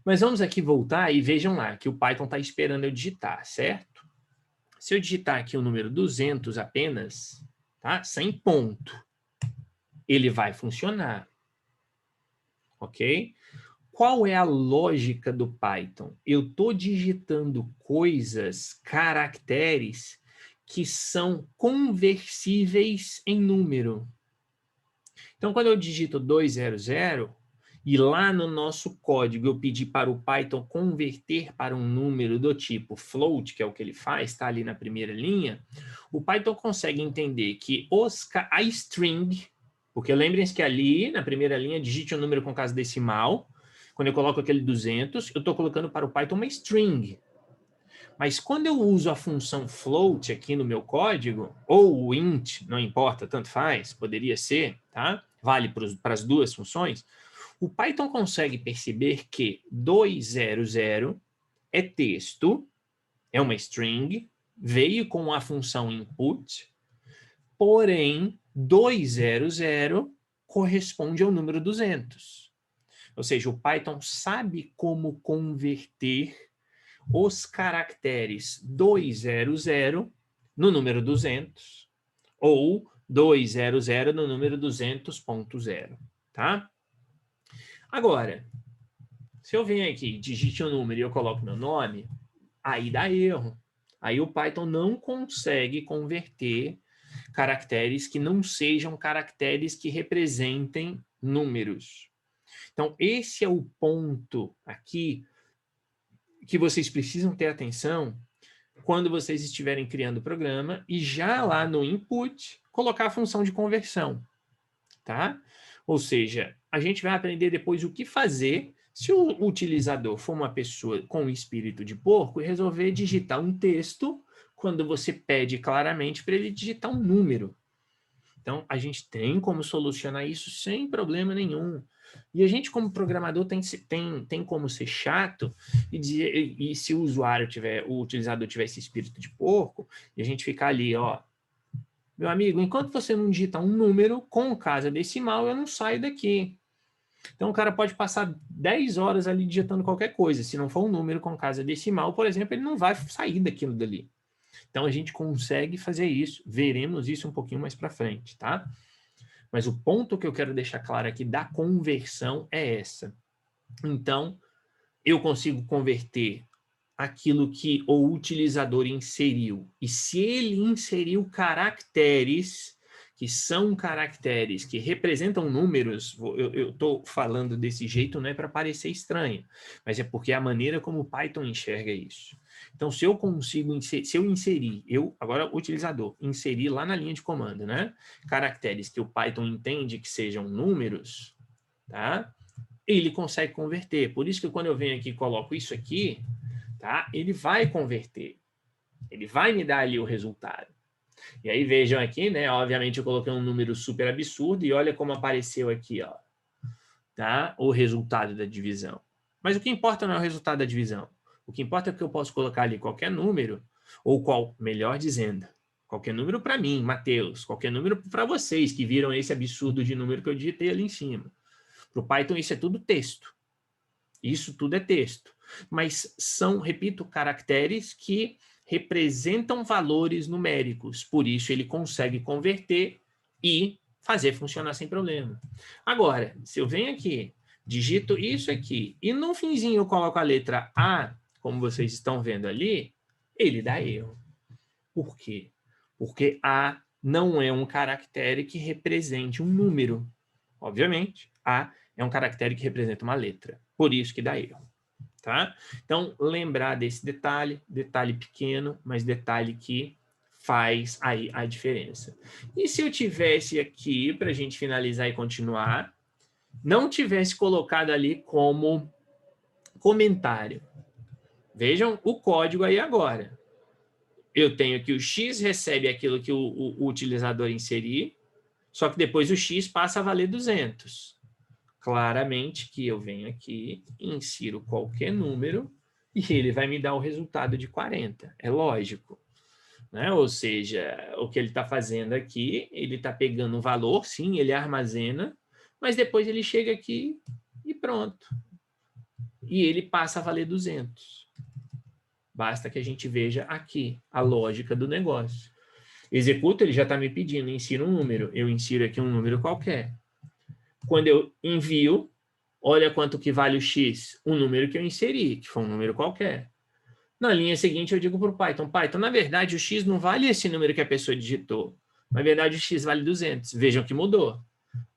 Mas vamos aqui voltar e vejam lá que o Python está esperando eu digitar, certo? Se eu digitar aqui o número 200 apenas, tá? Sem ponto, ele vai funcionar, ok? Qual é a lógica do Python? Eu estou digitando coisas, caracteres, que são conversíveis em número. Então, quando eu digito 200, e lá no nosso código eu pedi para o Python converter para um número do tipo float, que é o que ele faz, está ali na primeira linha, o Python consegue entender que a string, porque lembrem-se que ali na primeira linha digite um número com casa decimal, quando eu coloco aquele 200, eu estou colocando para o Python uma string. Mas quando eu uso a função float aqui no meu código, ou o int, não importa, tanto faz, poderia ser, tá? Vale para as duas funções, o Python consegue perceber que 200 é texto, é uma string, veio com a função input, porém 200 corresponde ao número 200. Ou seja, o Python sabe como converter os caracteres 200 no número 200 ou 200 no número 200.0, tá? Agora, se eu venho aqui, digite o número e eu coloco meu nome, aí dá erro. Aí o Python não consegue converter caracteres que não sejam caracteres que representem números. Então, esse é o ponto aqui que vocês precisam ter atenção quando vocês estiverem criando o programa e já lá no input colocar a função de conversão, tá? Ou seja, a gente vai aprender depois o que fazer se o utilizador for uma pessoa com espírito de porco e resolver digitar um texto quando você pede claramente para ele digitar um número. Então, a gente tem como solucionar isso sem problema nenhum. E a gente, como programador, tem como ser chato e se o usuário o utilizador tiver esse espírito de porco, e a gente ficar ali, ó, meu amigo, enquanto você não digita um número com casa decimal, eu não saio daqui. Então, o cara pode passar 10 horas ali digitando qualquer coisa. Se não for um número com casa decimal, por exemplo, ele não vai sair daquilo dali. Então, a gente consegue fazer isso. Veremos isso um pouquinho mais para frente, tá? Mas o ponto que eu quero deixar claro aqui da conversão é essa. Então, eu consigo converter aquilo que o utilizador inseriu. E se ele inseriu caracteres, que são caracteres que representam números, eu estou falando desse jeito não é para parecer estranho, mas é porque é a maneira como o Python enxerga isso. Então, se eu consigo inserir, agora utilizador, inserir lá na linha de comando, né? Caracteres que o Python entende que sejam números, tá? Ele consegue converter. Por isso que quando eu venho aqui e coloco isso aqui, tá? Ele vai converter. Ele vai me dar ali o resultado. E aí vejam aqui, né? Obviamente eu coloquei um número super absurdo e olha como apareceu aqui, ó, tá? O resultado da divisão. Mas o que importa não é o resultado da divisão. O que importa é que eu posso colocar ali qualquer número, ou melhor dizendo, qualquer número para mim, Matheus, qualquer número para vocês que viram esse absurdo de número que eu digitei ali em cima. Para o Python isso é tudo texto. Isso tudo é texto. Mas são, repito, caracteres que representam valores numéricos. Por isso ele consegue converter e fazer funcionar sem problema. Agora, se eu venho aqui, digito isso aqui, e no finzinho eu coloco a letra A, como vocês estão vendo ali, ele dá erro. Por quê? Porque A não é um caractere que represente um número. Obviamente, A é um caractere que representa uma letra. Por isso que dá erro. Tá? Então, lembrar desse detalhe pequeno, mas detalhe que faz aí a diferença. E se eu tivesse aqui, para a gente finalizar e continuar, não tivesse colocado ali como comentário. Vejam o código aí agora. Eu tenho que o X recebe aquilo que o utilizador inserir, só que depois o X passa a valer 200. Claramente que eu venho aqui, insiro qualquer número e ele vai me dar o resultado de 40. É lógico. Né? Ou seja, o que ele está fazendo aqui, ele está pegando um valor, sim, ele armazena, mas depois ele chega aqui e pronto. E ele passa a valer 200. Basta que a gente veja aqui a lógica do negócio. Executo, ele já está me pedindo, insira um número. Eu insiro aqui um número qualquer. Quando eu envio, olha quanto que vale o X, o número que eu inseri, que foi um número qualquer. Na linha seguinte, eu digo para o Python, na verdade, o X não vale esse número que a pessoa digitou. Na verdade, o X vale 200. Vejam que mudou.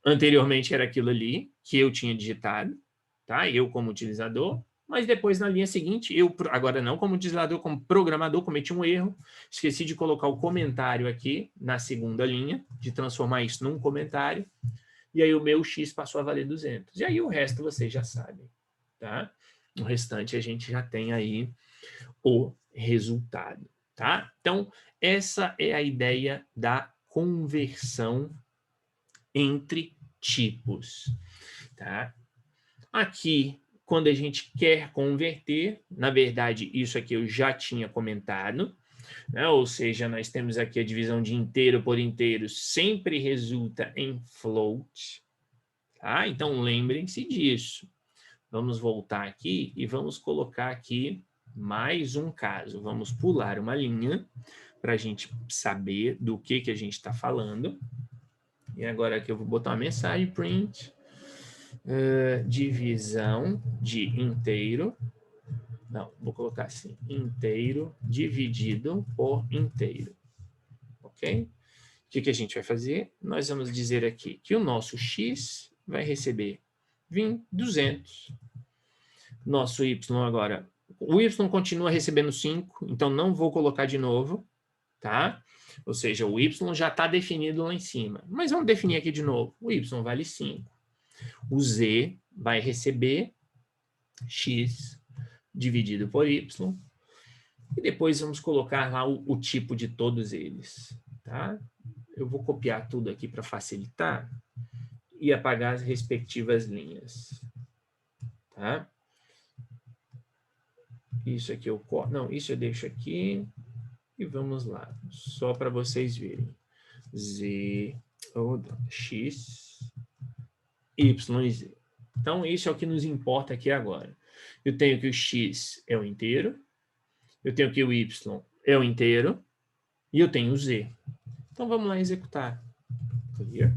Anteriormente era aquilo ali que eu tinha digitado, tá? Eu como utilizador, mas depois na linha seguinte, eu agora não como utilizador, como programador, cometi um erro, esqueci de colocar o comentário aqui na segunda linha, de transformar isso num comentário, e aí o meu X passou a valer 200. E aí o resto vocês já sabem, tá? O restante a gente já tem aí o resultado, tá? Então, essa é a ideia da conversão entre tipos, tá? Aqui, quando a gente quer converter, na verdade, isso aqui eu já tinha comentado, né? Ou seja, nós temos aqui a divisão de inteiro por inteiro, sempre resulta em float. Tá? Então, lembrem-se disso. Vamos voltar aqui e vamos colocar aqui mais um caso. Vamos pular uma linha para a gente saber do que a gente está falando. E agora aqui eu vou botar uma mensagem, print, divisão de inteiro. Não, vou colocar assim, inteiro dividido por inteiro. Ok? O que a gente vai fazer? Nós vamos dizer aqui que o nosso x vai receber 200. Nosso y agora, o y continua recebendo 5, então não vou colocar de novo, tá? Ou seja, o y já está definido lá em cima. Mas vamos definir aqui de novo. O y vale 5. O z vai receber x dividido por y. E depois vamos colocar lá o tipo de todos eles, tá? Eu vou copiar tudo aqui para facilitar e apagar as respectivas linhas, tá? Isso aqui eu corto. Não, isso eu deixo aqui. E vamos lá, só para vocês verem. X, Y e Z. Então, isso é o que nos importa aqui agora. Eu tenho que o X é o inteiro, eu tenho que o Y é o inteiro, e eu tenho o Z. Então, vamos lá executar. Clear.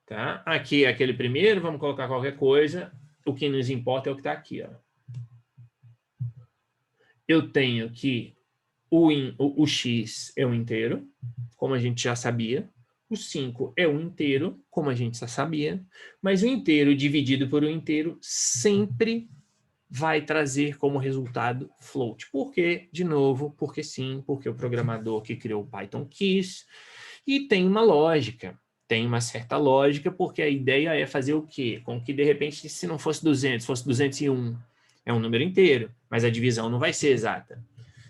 Tá? Aqui, aquele primeiro, vamos colocar qualquer coisa. O que nos importa é o que está aqui. Ó. Eu tenho que o x é um inteiro, como a gente já sabia. O 5 é um inteiro, como a gente já sabia. Mas o inteiro dividido por um inteiro sempre vai trazer como resultado float. Por quê? De novo, porque sim, porque o programador que criou o Python quis. E tem uma lógica. Tem uma certa lógica, porque a ideia é fazer o quê? Com que, de repente, se não fosse 200, fosse 201. É um número inteiro, mas a divisão não vai ser exata.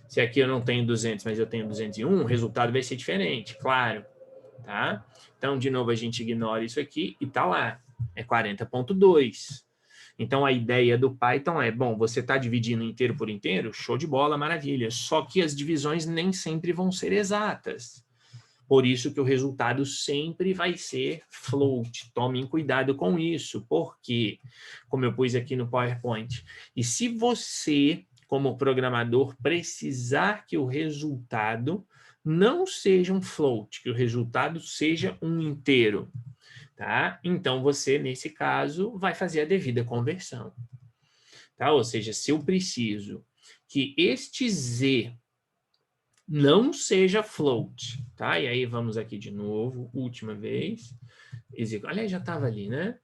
Se aqui eu não tenho 200, mas eu tenho 201, o resultado vai ser diferente, claro. Tá? Então, de novo, a gente ignora isso aqui e está lá. É 40.2. Então, a ideia do Python é, bom, você está dividindo inteiro por inteiro? Show de bola, maravilha. Só que as divisões nem sempre vão ser exatas. Por isso que o resultado sempre vai ser float. Tomem cuidado com isso, porque, como eu pus aqui no PowerPoint, e se você, como programador, precisar que o resultado não seja um float, que o resultado seja um inteiro, tá? Então, você, nesse caso, vai fazer a devida conversão. Tá? Ou seja, se eu preciso que este Z não seja float, tá? E aí vamos aqui de novo, última vez. Aliás, já estava ali, né?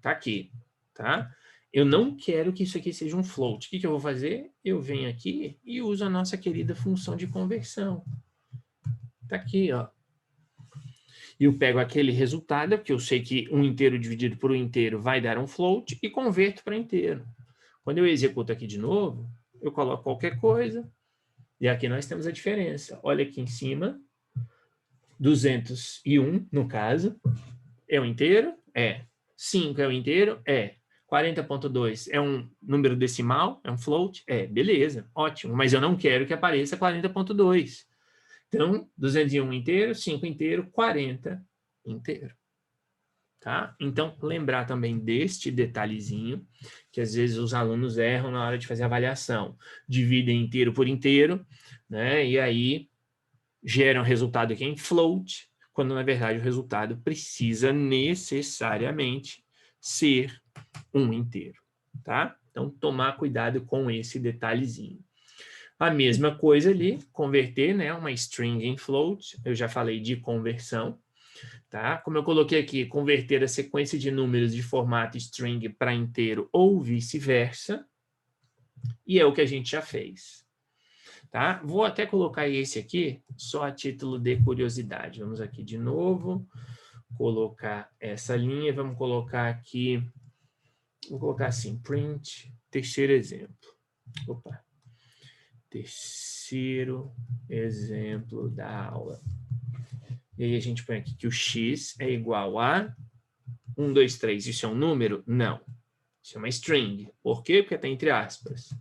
Tá aqui, tá? Eu não quero que isso aqui seja um float. O que eu vou fazer? Eu venho aqui e uso a nossa querida função de conversão. Tá aqui, ó. E eu pego aquele resultado, porque eu sei que um inteiro dividido por um inteiro vai dar um float, e converto para inteiro. Quando eu executo aqui de novo, eu coloco qualquer coisa, e aqui nós temos a diferença. Olha aqui em cima, 201, no caso, é um inteiro? É. 5 é um inteiro? É. 40.2 é um número decimal? É um float? É. Beleza, ótimo. Mas eu não quero que apareça 40.2. Então, 201 inteiro, 5 inteiro, 40 inteiro. Tá? Então, lembrar também deste detalhezinho, que às vezes os alunos erram na hora de fazer a avaliação. Dividem inteiro por inteiro, né? E aí geram resultado aqui em float, quando na verdade o resultado precisa necessariamente ser um inteiro. Tá? Então, tomar cuidado com esse detalhezinho. A mesma coisa ali, converter, né, uma string em float, eu já falei de conversão, tá? Como eu coloquei aqui, converter a sequência de números de formato string para inteiro ou vice-versa, e é o que a gente já fez, tá? Vou até colocar esse aqui, só a título de curiosidade. Vamos aqui de novo, colocar essa linha, vamos colocar aqui, vou colocar assim, print, terceiro exemplo. Opa. Terceiro exemplo da aula. E aí a gente põe aqui que o x é igual a 1, 2, 3. Isso é um número? Não. Isso é uma string. Por quê? Porque está entre aspas.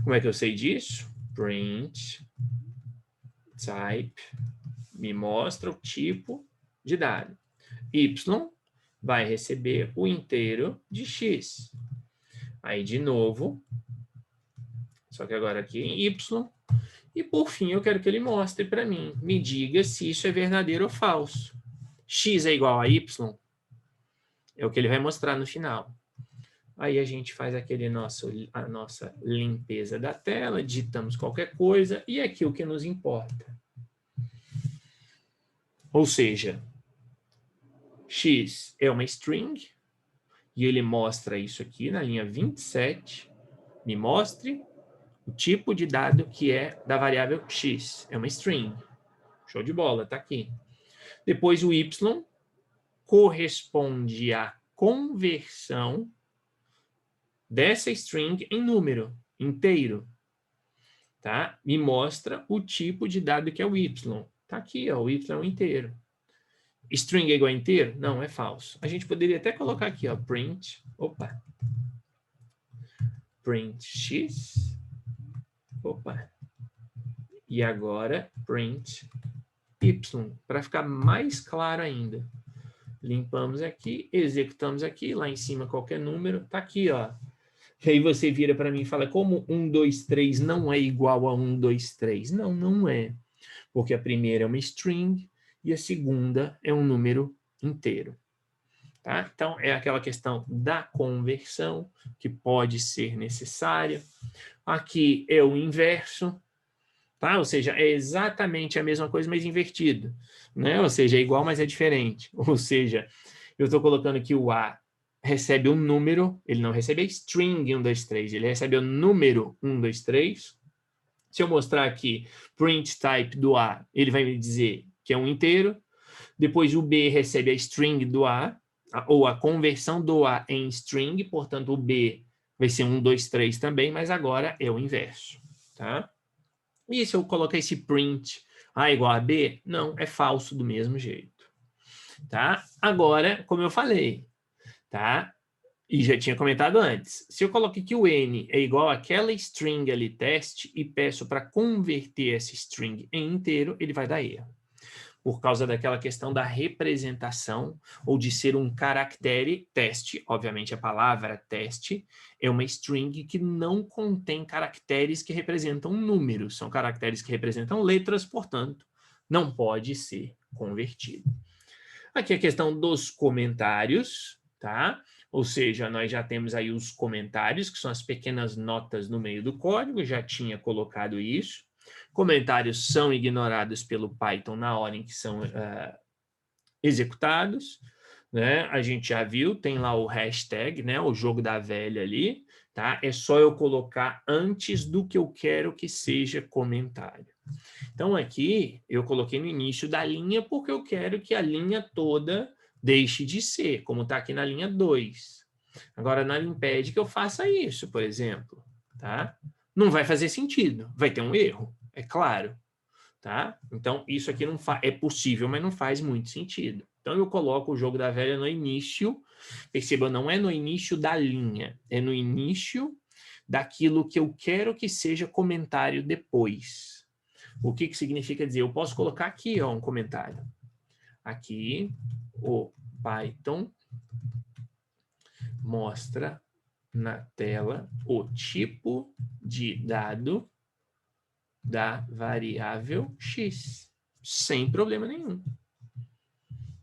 Como é que eu sei disso? Print type me mostra o tipo de dado. Y vai receber o inteiro de x. Aí, de novo, só que agora aqui em y. E, por fim, eu quero que ele mostre para mim, me diga se isso é verdadeiro ou falso. X é igual a y? É o que ele vai mostrar no final. Aí a gente faz a nossa limpeza da tela, digitamos qualquer coisa, e é aqui o que nos importa. Ou seja, x é uma string, e ele mostra isso aqui na linha 27. Me mostre o tipo de dado que é da variável x. É uma string. Show de bola, tá aqui. Depois o y corresponde à conversão dessa string em número inteiro. Tá? Me mostra o tipo de dado que é o y. Tá aqui, ó, o y é um inteiro. String é igual a inteiro? Não, é falso. A gente poderia até colocar aqui, ó, print x. E agora print y, para ficar mais claro ainda. Limpamos aqui, executamos aqui, lá em cima qualquer número, tá aqui, ó. E aí você vira para mim e fala, como 1, 2, 3 não é igual a 1, 2, 3? Não, não é. Porque a primeira é uma string e a segunda é um número inteiro. Tá? Então, é aquela questão da conversão que pode ser necessária. Aqui é o inverso, tá? Ou seja, é exatamente a mesma coisa, mas invertido. Né? Ou seja, é igual, mas é diferente. Ou seja, eu estou colocando que o A recebe um número, ele não recebe a string 1, 2, 3, ele recebe o número 1, 2, 3. Se eu mostrar aqui print type do A, ele vai me dizer que é um inteiro. Depois o B recebe a string do A, ou a conversão do A em string, portanto o B vai ser 1, 2, 3 também, mas agora é o inverso. Tá? E se eu colocar esse print A igual a B, não, é falso do mesmo jeito. Tá? Agora, como eu falei, tá? E já tinha comentado antes, se eu coloco que o N é igual àquela string ali, teste, e peço para converter essa string em inteiro, ele vai dar erro. Por causa daquela questão da representação, ou de ser um caractere teste, obviamente a palavra teste é uma string que não contém caracteres que representam números, são caracteres que representam letras, portanto, não pode ser convertido. Aqui a questão dos comentários, tá? Ou seja, nós já temos aí os comentários, que são as pequenas notas no meio do código, já tinha colocado isso. Comentários são ignorados pelo Python na hora em que são executados, né? A gente já viu, tem lá o hashtag, né? O jogo da velha ali, tá? É só eu colocar antes do que eu quero que seja comentário. Então, aqui, eu coloquei no início da linha porque eu quero que a linha toda deixe de ser, como está aqui na linha 2. Agora, nada impede que eu faça isso, por exemplo. Tá? Não vai fazer sentido, vai ter um erro, é claro. Tá? Então, isso aqui não é possível, mas não faz muito sentido. Então, eu coloco o jogo da velha no início. Perceba, não é no início da linha, é no início daquilo que eu quero que seja comentário depois. O que significa dizer? Eu posso colocar aqui ó, um comentário. Aqui, o Python mostra na tela o tipo de dado da variável x, sem problema nenhum.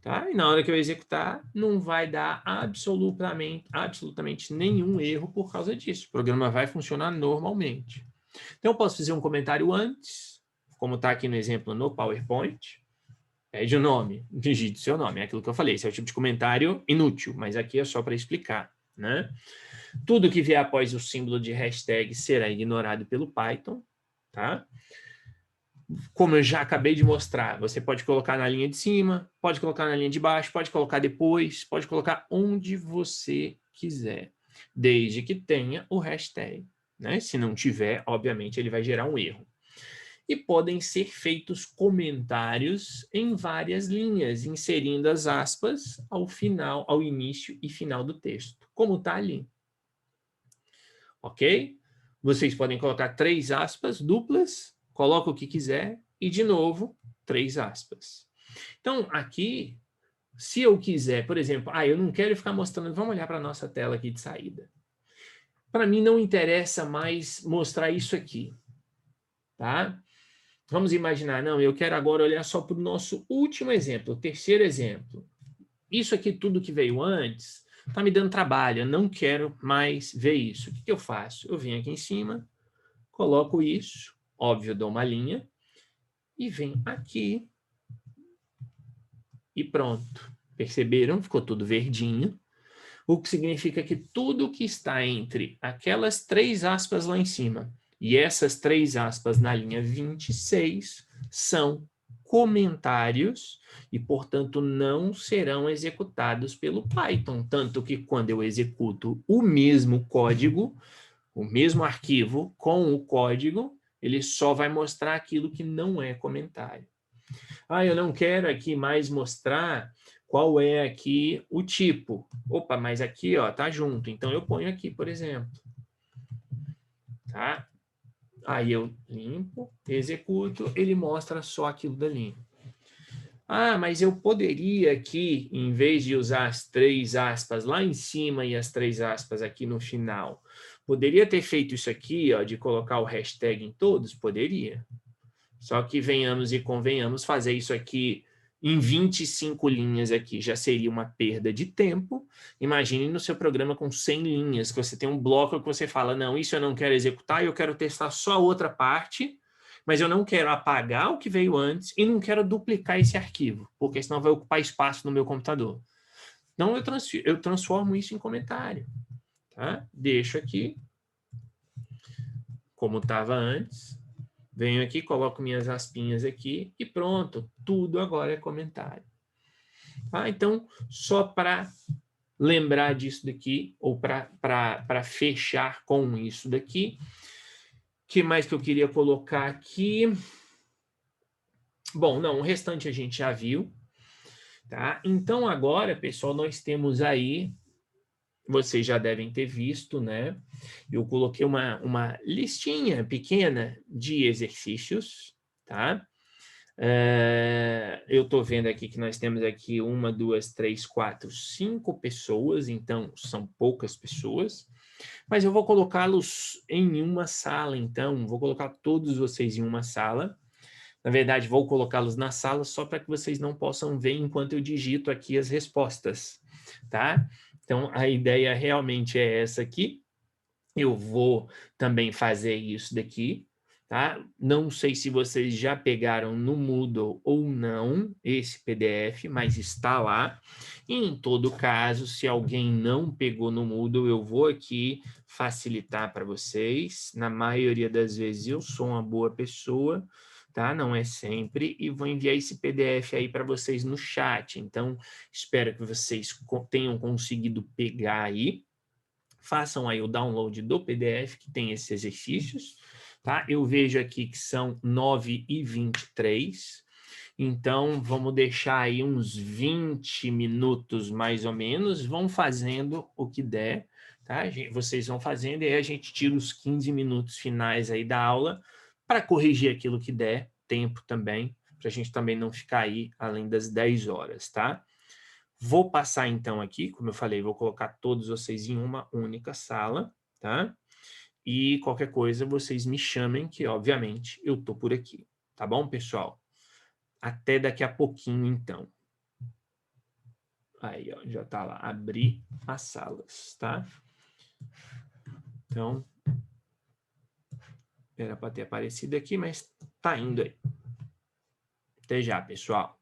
Tá? E na hora que eu executar, não vai dar absolutamente nenhum erro por causa disso. O programa vai funcionar normalmente. Então, eu posso fazer um comentário antes, como está aqui no exemplo no PowerPoint. Pede o nome, digite o seu nome. É aquilo que eu falei, esse é o tipo de comentário inútil, mas aqui é só para explicar. Né? Tudo que vier após o símbolo de hashtag será ignorado pelo Python. Tá? Como eu já acabei de mostrar, você pode colocar na linha de cima, pode colocar na linha de baixo, pode colocar depois, pode colocar onde você quiser, desde que tenha o hashtag. Né? Se não tiver, obviamente, ele vai gerar um erro. E podem ser feitos comentários em várias linhas, inserindo as aspas ao final, ao início e final do texto, como está ali. Ok? Vocês podem colocar 3 aspas duplas, coloca o que quiser, e, de novo, 3 aspas. Então, aqui, se eu quiser, por exemplo, eu não quero ficar mostrando, vamos olhar para a nossa tela aqui de saída. Para mim, não interessa mais mostrar isso aqui, tá? Vamos imaginar, não, eu quero agora olhar só para o nosso último exemplo, o terceiro exemplo. Isso aqui, tudo que veio antes, está me dando trabalho, eu não quero mais ver isso. O que eu faço? Eu venho aqui em cima, coloco isso, óbvio, dou uma linha, e venho aqui, e pronto. Perceberam? Ficou tudo verdinho. O que significa que tudo que está entre aquelas 3 aspas lá em cima e essas 3 aspas na linha 26 são comentários e, portanto, não serão executados pelo Python. Tanto que quando eu executo o mesmo código, o mesmo arquivo com o código, ele só vai mostrar aquilo que não é comentário. Eu não quero aqui mais mostrar qual é aqui o tipo. Opa, mas aqui, ó, tá junto. Então, eu ponho aqui, por exemplo. Tá? Aí eu limpo, executo, ele mostra só aquilo dali. Mas eu poderia aqui, em vez de usar as 3 aspas lá em cima e as 3 aspas aqui no final, poderia ter feito isso aqui, ó, de colocar o hashtag em todos? Poderia. Só que venhamos e convenhamos, fazer isso aqui em 25 linhas aqui já seria uma perda de tempo. Imagine no seu programa com 100 linhas, que você tem um bloco que você fala, não, isso eu não quero executar, eu quero testar só a outra parte, mas eu não quero apagar o que veio antes e não quero duplicar esse arquivo, porque senão vai ocupar espaço no meu computador. Então, eu transformo isso em comentário. Tá? Deixo aqui, como estava antes. Venho aqui, coloco minhas aspinhas aqui e pronto. Tudo agora é comentário. Então, só para lembrar disso daqui, ou para fechar com isso daqui, o que mais que eu queria colocar aqui? Bom, não, o restante a gente já viu. Tá? Então, agora, pessoal, nós temos aí, vocês já devem ter visto, né? Eu coloquei uma listinha pequena de exercícios, tá? Eu estou vendo aqui que nós temos aqui 1, 2, 3, 4, 5 pessoas, então são poucas pessoas, mas eu vou colocá-los em uma sala, então, vou colocar todos vocês em uma sala. Na verdade, vou colocá-los na sala só para que vocês não possam ver enquanto eu digito aqui as respostas, tá? Então, a ideia realmente é essa aqui. Eu vou também fazer isso daqui, tá? Não sei se vocês já pegaram no Moodle ou não esse PDF, mas está lá. E, em todo caso, se alguém não pegou no Moodle, eu vou aqui facilitar para vocês. Na maioria das vezes eu sou uma boa pessoa, tá? Não é sempre, e vou enviar esse PDF aí para vocês no chat. Então, espero que vocês tenham conseguido pegar aí. Façam aí o download do PDF que tem esses exercícios, tá? Eu vejo aqui que são 9h23, então vamos deixar aí uns 20 minutos mais ou menos, vão fazendo o que der, tá? Vocês vão fazendo e aí a gente tira os 15 minutos finais aí da aula para corrigir aquilo que der, tempo também, para a gente também não ficar aí além das 10 horas, tá? Vou passar então aqui, como eu falei, vou colocar todos vocês em uma única sala, tá? E qualquer coisa vocês me chamem, que obviamente eu tô por aqui, tá bom, pessoal? Até daqui a pouquinho, então. Aí, ó, já tá lá, abrir as salas, tá? Então, era para ter aparecido aqui, mas tá indo aí. Até já, pessoal.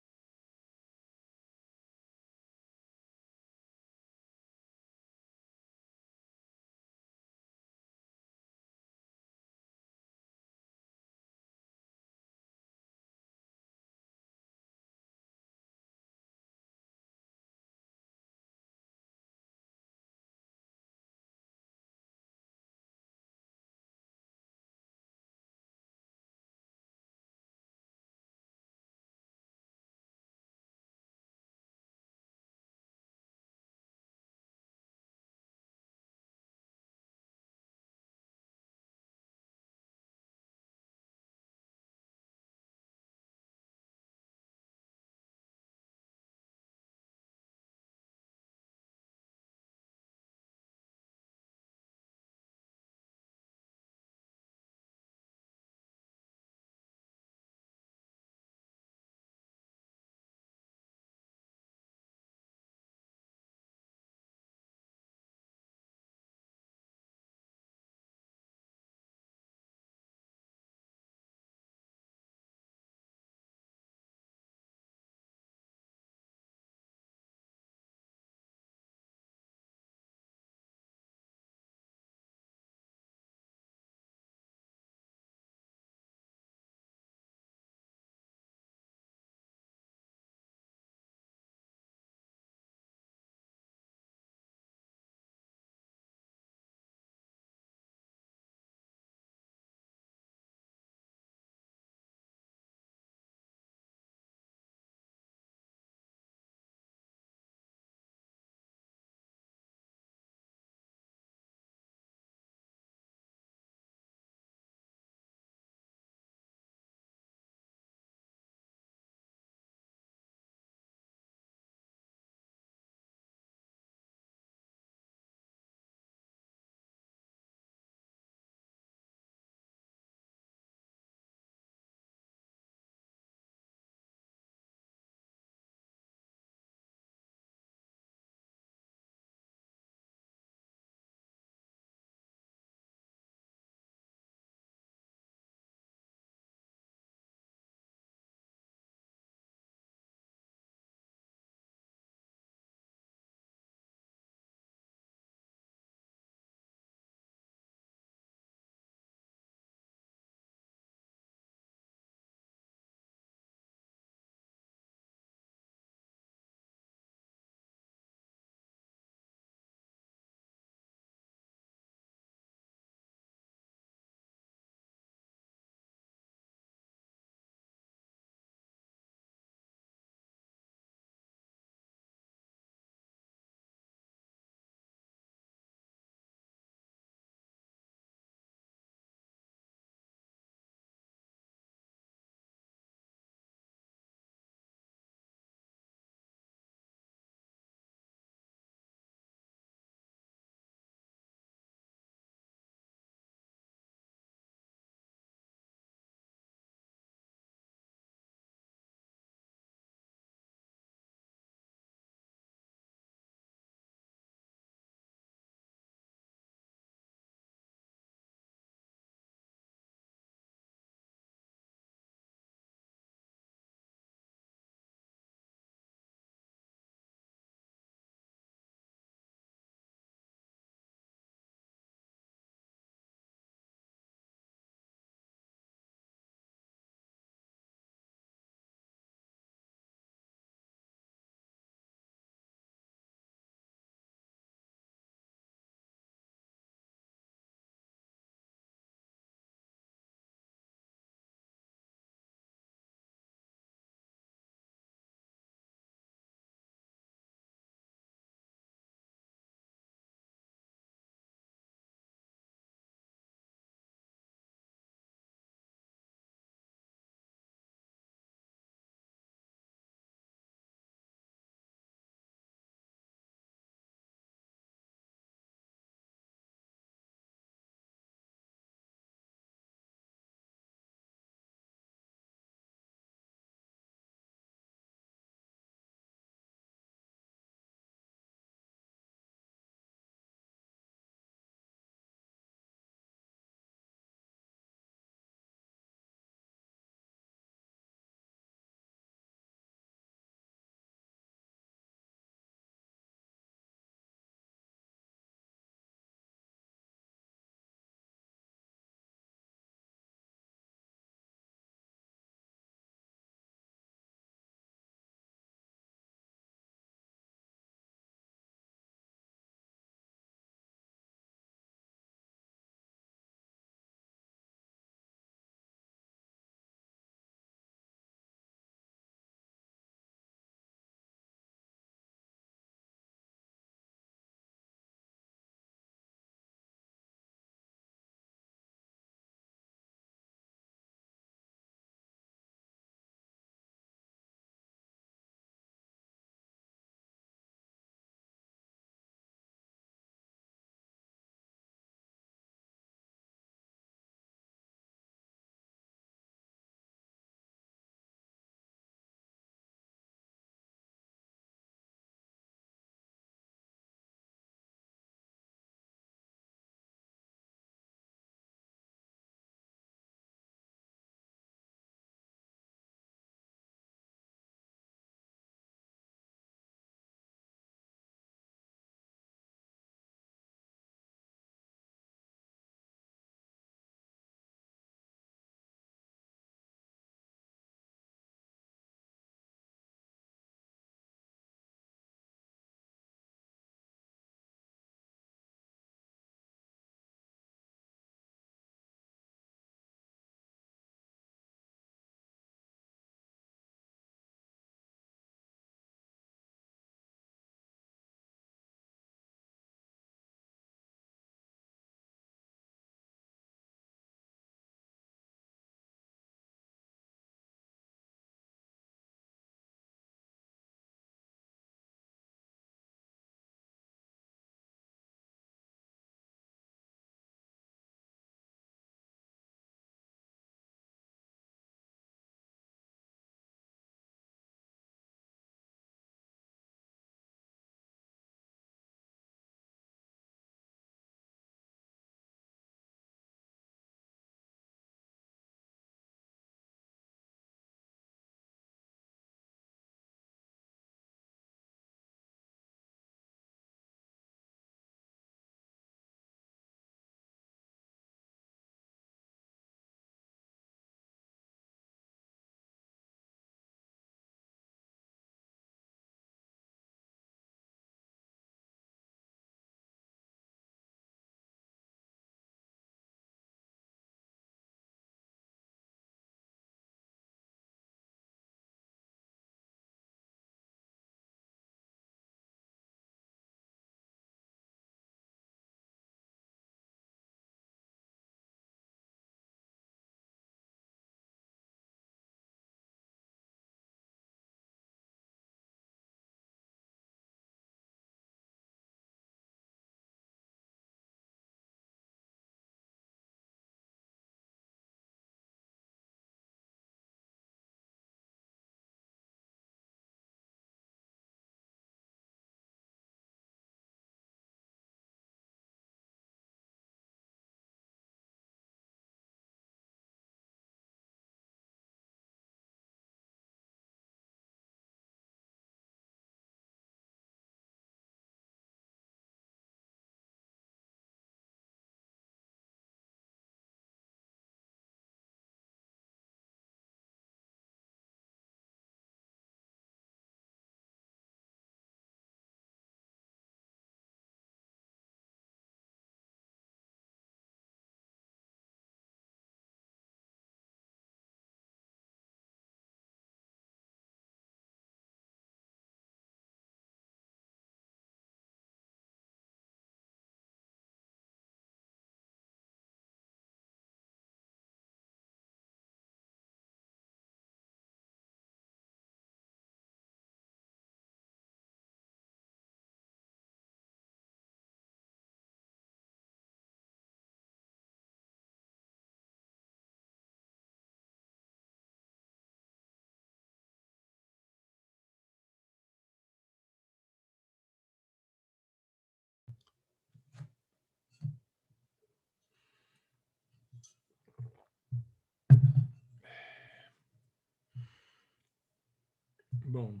Bom,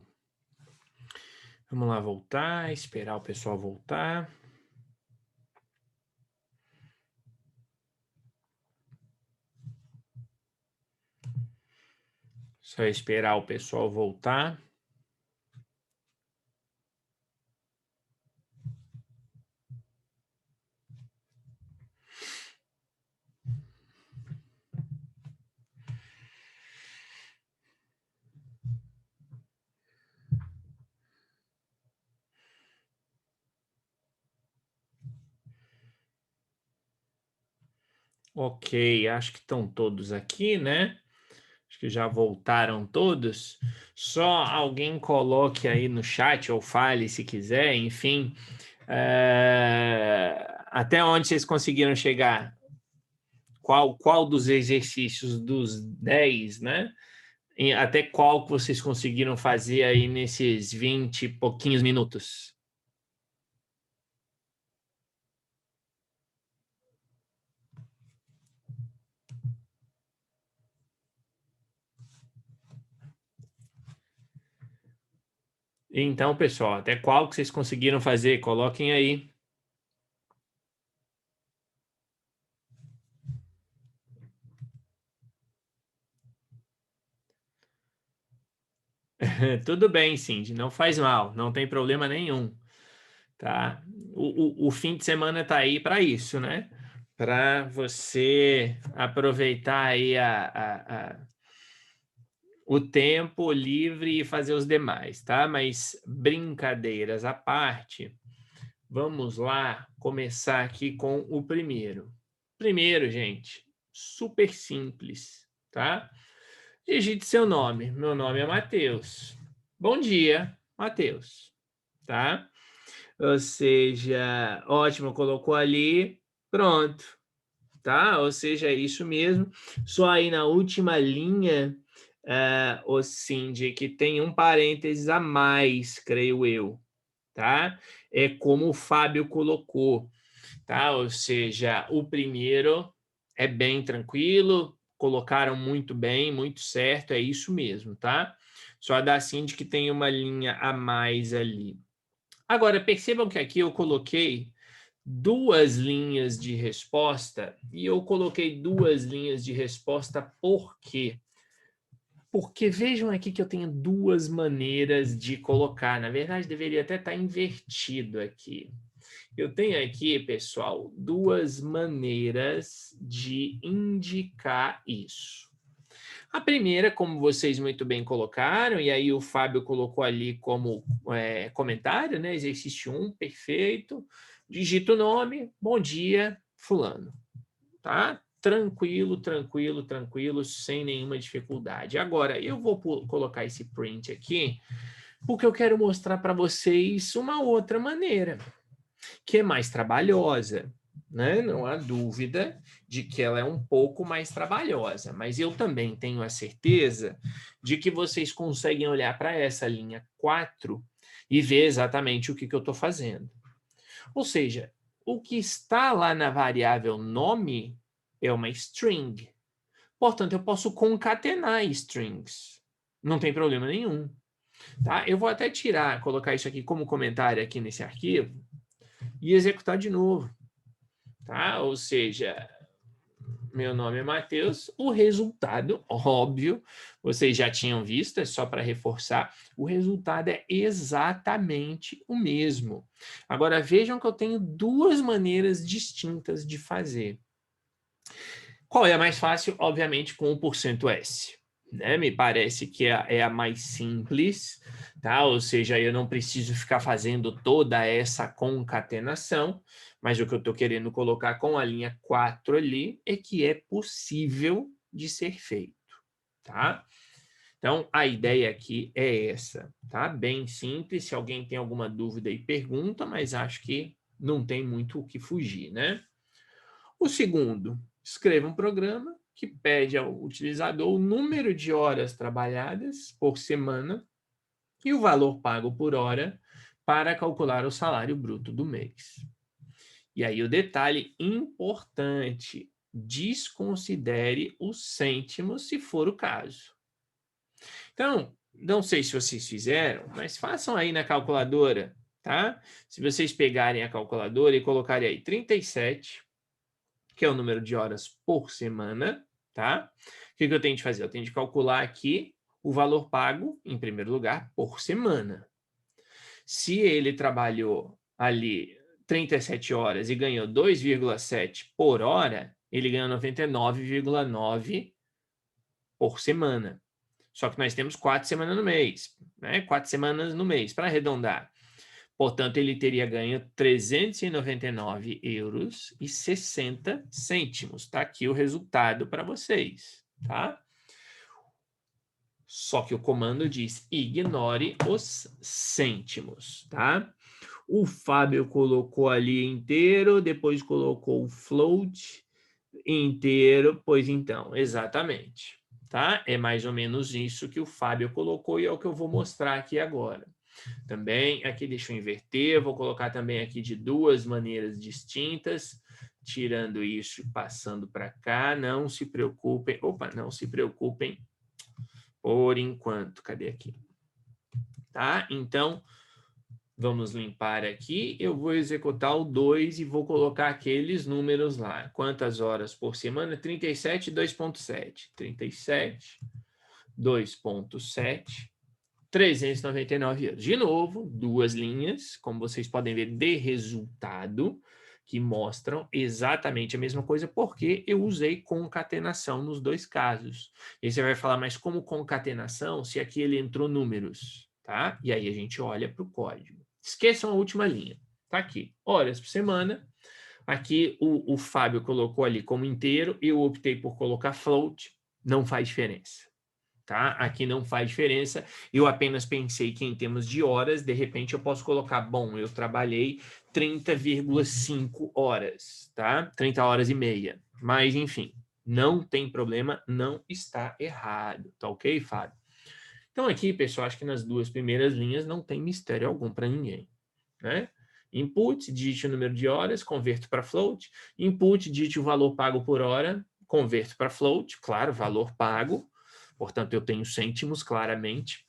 vamos lá voltar, esperar o pessoal voltar. Só esperar o pessoal voltar. Ok, acho que estão todos aqui, né? Acho que já voltaram todos. Só alguém coloque aí no chat ou fale se quiser, enfim. Até onde vocês conseguiram chegar? Qual dos exercícios dos 10, né? Até qual que vocês conseguiram fazer aí nesses 20 e pouquinhos minutos? Então, pessoal, até qual que vocês conseguiram fazer? Coloquem aí. Tudo bem, Cindy, não faz mal, não tem problema nenhum, tá? O fim de semana tá aí para isso, né? Para você aproveitar aí o tempo livre e fazer os demais, tá? Mas brincadeiras à parte, vamos lá começar aqui com o primeiro. Primeiro, gente, super simples, tá? Digite seu nome. Meu nome é Matheus. Bom dia, Matheus, tá? Ou seja, ótimo, colocou ali, pronto, tá? Ou seja, é isso mesmo. Só aí na última linha, o Cindy, que tem um parênteses a mais, creio eu, tá? É como o Fábio colocou, tá? Ou seja, o primeiro é bem tranquilo, colocaram muito bem, muito certo, é isso mesmo, tá? Só a da Cindy que tem uma linha a mais ali. Agora, percebam que aqui eu coloquei duas linhas de resposta, e eu coloquei duas linhas de resposta por quê? Porque vejam aqui que eu tenho duas maneiras de colocar. Na verdade, deveria até estar invertido aqui. Eu tenho aqui, pessoal, duas maneiras de indicar isso. A primeira, como vocês muito bem colocaram, e aí o Fábio colocou ali como comentário, né? Exercício 1, perfeito. Digita o nome, bom dia, fulano. Tá? Tranquilo, tranquilo, tranquilo, sem nenhuma dificuldade. Agora, eu vou colocar esse print aqui, porque eu quero mostrar para vocês uma outra maneira, que é mais trabalhosa, né? Não há dúvida de que ela é um pouco mais trabalhosa, mas eu também tenho a certeza de que vocês conseguem olhar para essa linha 4 e ver exatamente o que eu estou fazendo. Ou seja, o que está lá na variável nome é uma string. Portanto, eu posso concatenar strings. Não tem problema nenhum. Tá? Eu vou até tirar, colocar isso aqui como comentário aqui nesse arquivo e executar de novo. Tá? Ou seja, meu nome é Matheus, o resultado, óbvio, vocês já tinham visto, é só para reforçar, o resultado é exatamente o mesmo. Agora, vejam que eu tenho duas maneiras distintas de fazer. Qual é a mais fácil? Obviamente, com o %S. Né? Me parece que é a mais simples, tá? Ou seja, eu não preciso ficar fazendo toda essa concatenação, mas o que eu estou querendo colocar com a linha 4 ali é que é possível de ser feito, tá? Então, a ideia aqui é essa, tá? Bem simples, se alguém tem alguma dúvida aí, pergunta, mas acho que não tem muito o que fugir, né? O segundo, escreva um programa que pede ao utilizador o número de horas trabalhadas por semana e o valor pago por hora para calcular o salário bruto do mês. E aí o detalhe importante, desconsidere os cêntimos se for o caso. Então, não sei se vocês fizeram, mas façam aí na calculadora, tá? Se vocês pegarem a calculadora e colocarem aí 37, que é o número de horas por semana, tá? O que eu tenho de fazer? Eu tenho de calcular aqui o valor pago, em primeiro lugar, por semana. Se ele trabalhou ali 37 horas e ganhou 2,7 por hora, ele ganha 99,9 por semana. Só que nós temos 4 semanas no mês, né? 4 semanas no mês, para arredondar. Portanto, ele teria ganho 399 euros e 60 cêntimos. Está aqui o resultado para vocês, tá? Só que o comando diz ignore os cêntimos, tá? O Fábio colocou ali inteiro, depois colocou o float inteiro, pois então, exatamente, tá? É mais ou menos isso que o Fábio colocou e é o que eu vou mostrar aqui agora. Também, aqui deixa eu inverter, vou colocar também aqui de duas maneiras distintas, tirando isso e passando para cá, não se preocupem, não se preocupem por enquanto, cadê aqui? Tá? Então, vamos limpar aqui, eu vou executar o 2 e vou colocar aqueles números lá. Quantas horas por semana? 37, 2.7. 37, 2.7. 399 euros. De novo, duas linhas, como vocês podem ver, de resultado, que mostram exatamente a mesma coisa, porque eu usei concatenação nos dois casos. E você vai falar, mas como concatenação, se aqui ele entrou números, tá? E aí a gente olha para o código. Esqueçam a última linha. Tá aqui, horas por semana. Aqui o Fábio colocou ali como inteiro, eu optei por colocar float, não faz diferença. Tá? Aqui não faz diferença, eu apenas pensei que em termos de horas, de repente eu posso colocar, bom, eu trabalhei 30,5 horas, tá? 30 horas e meia, mas enfim, não tem problema, não está errado, tá ok, Fábio? Então aqui, pessoal, acho que nas duas primeiras linhas não tem mistério algum para ninguém, né? Input, digite o número de horas, converto para float. Input, digite o valor pago por hora, converto para float, claro, valor pago. Portanto, eu tenho cêntimos, claramente.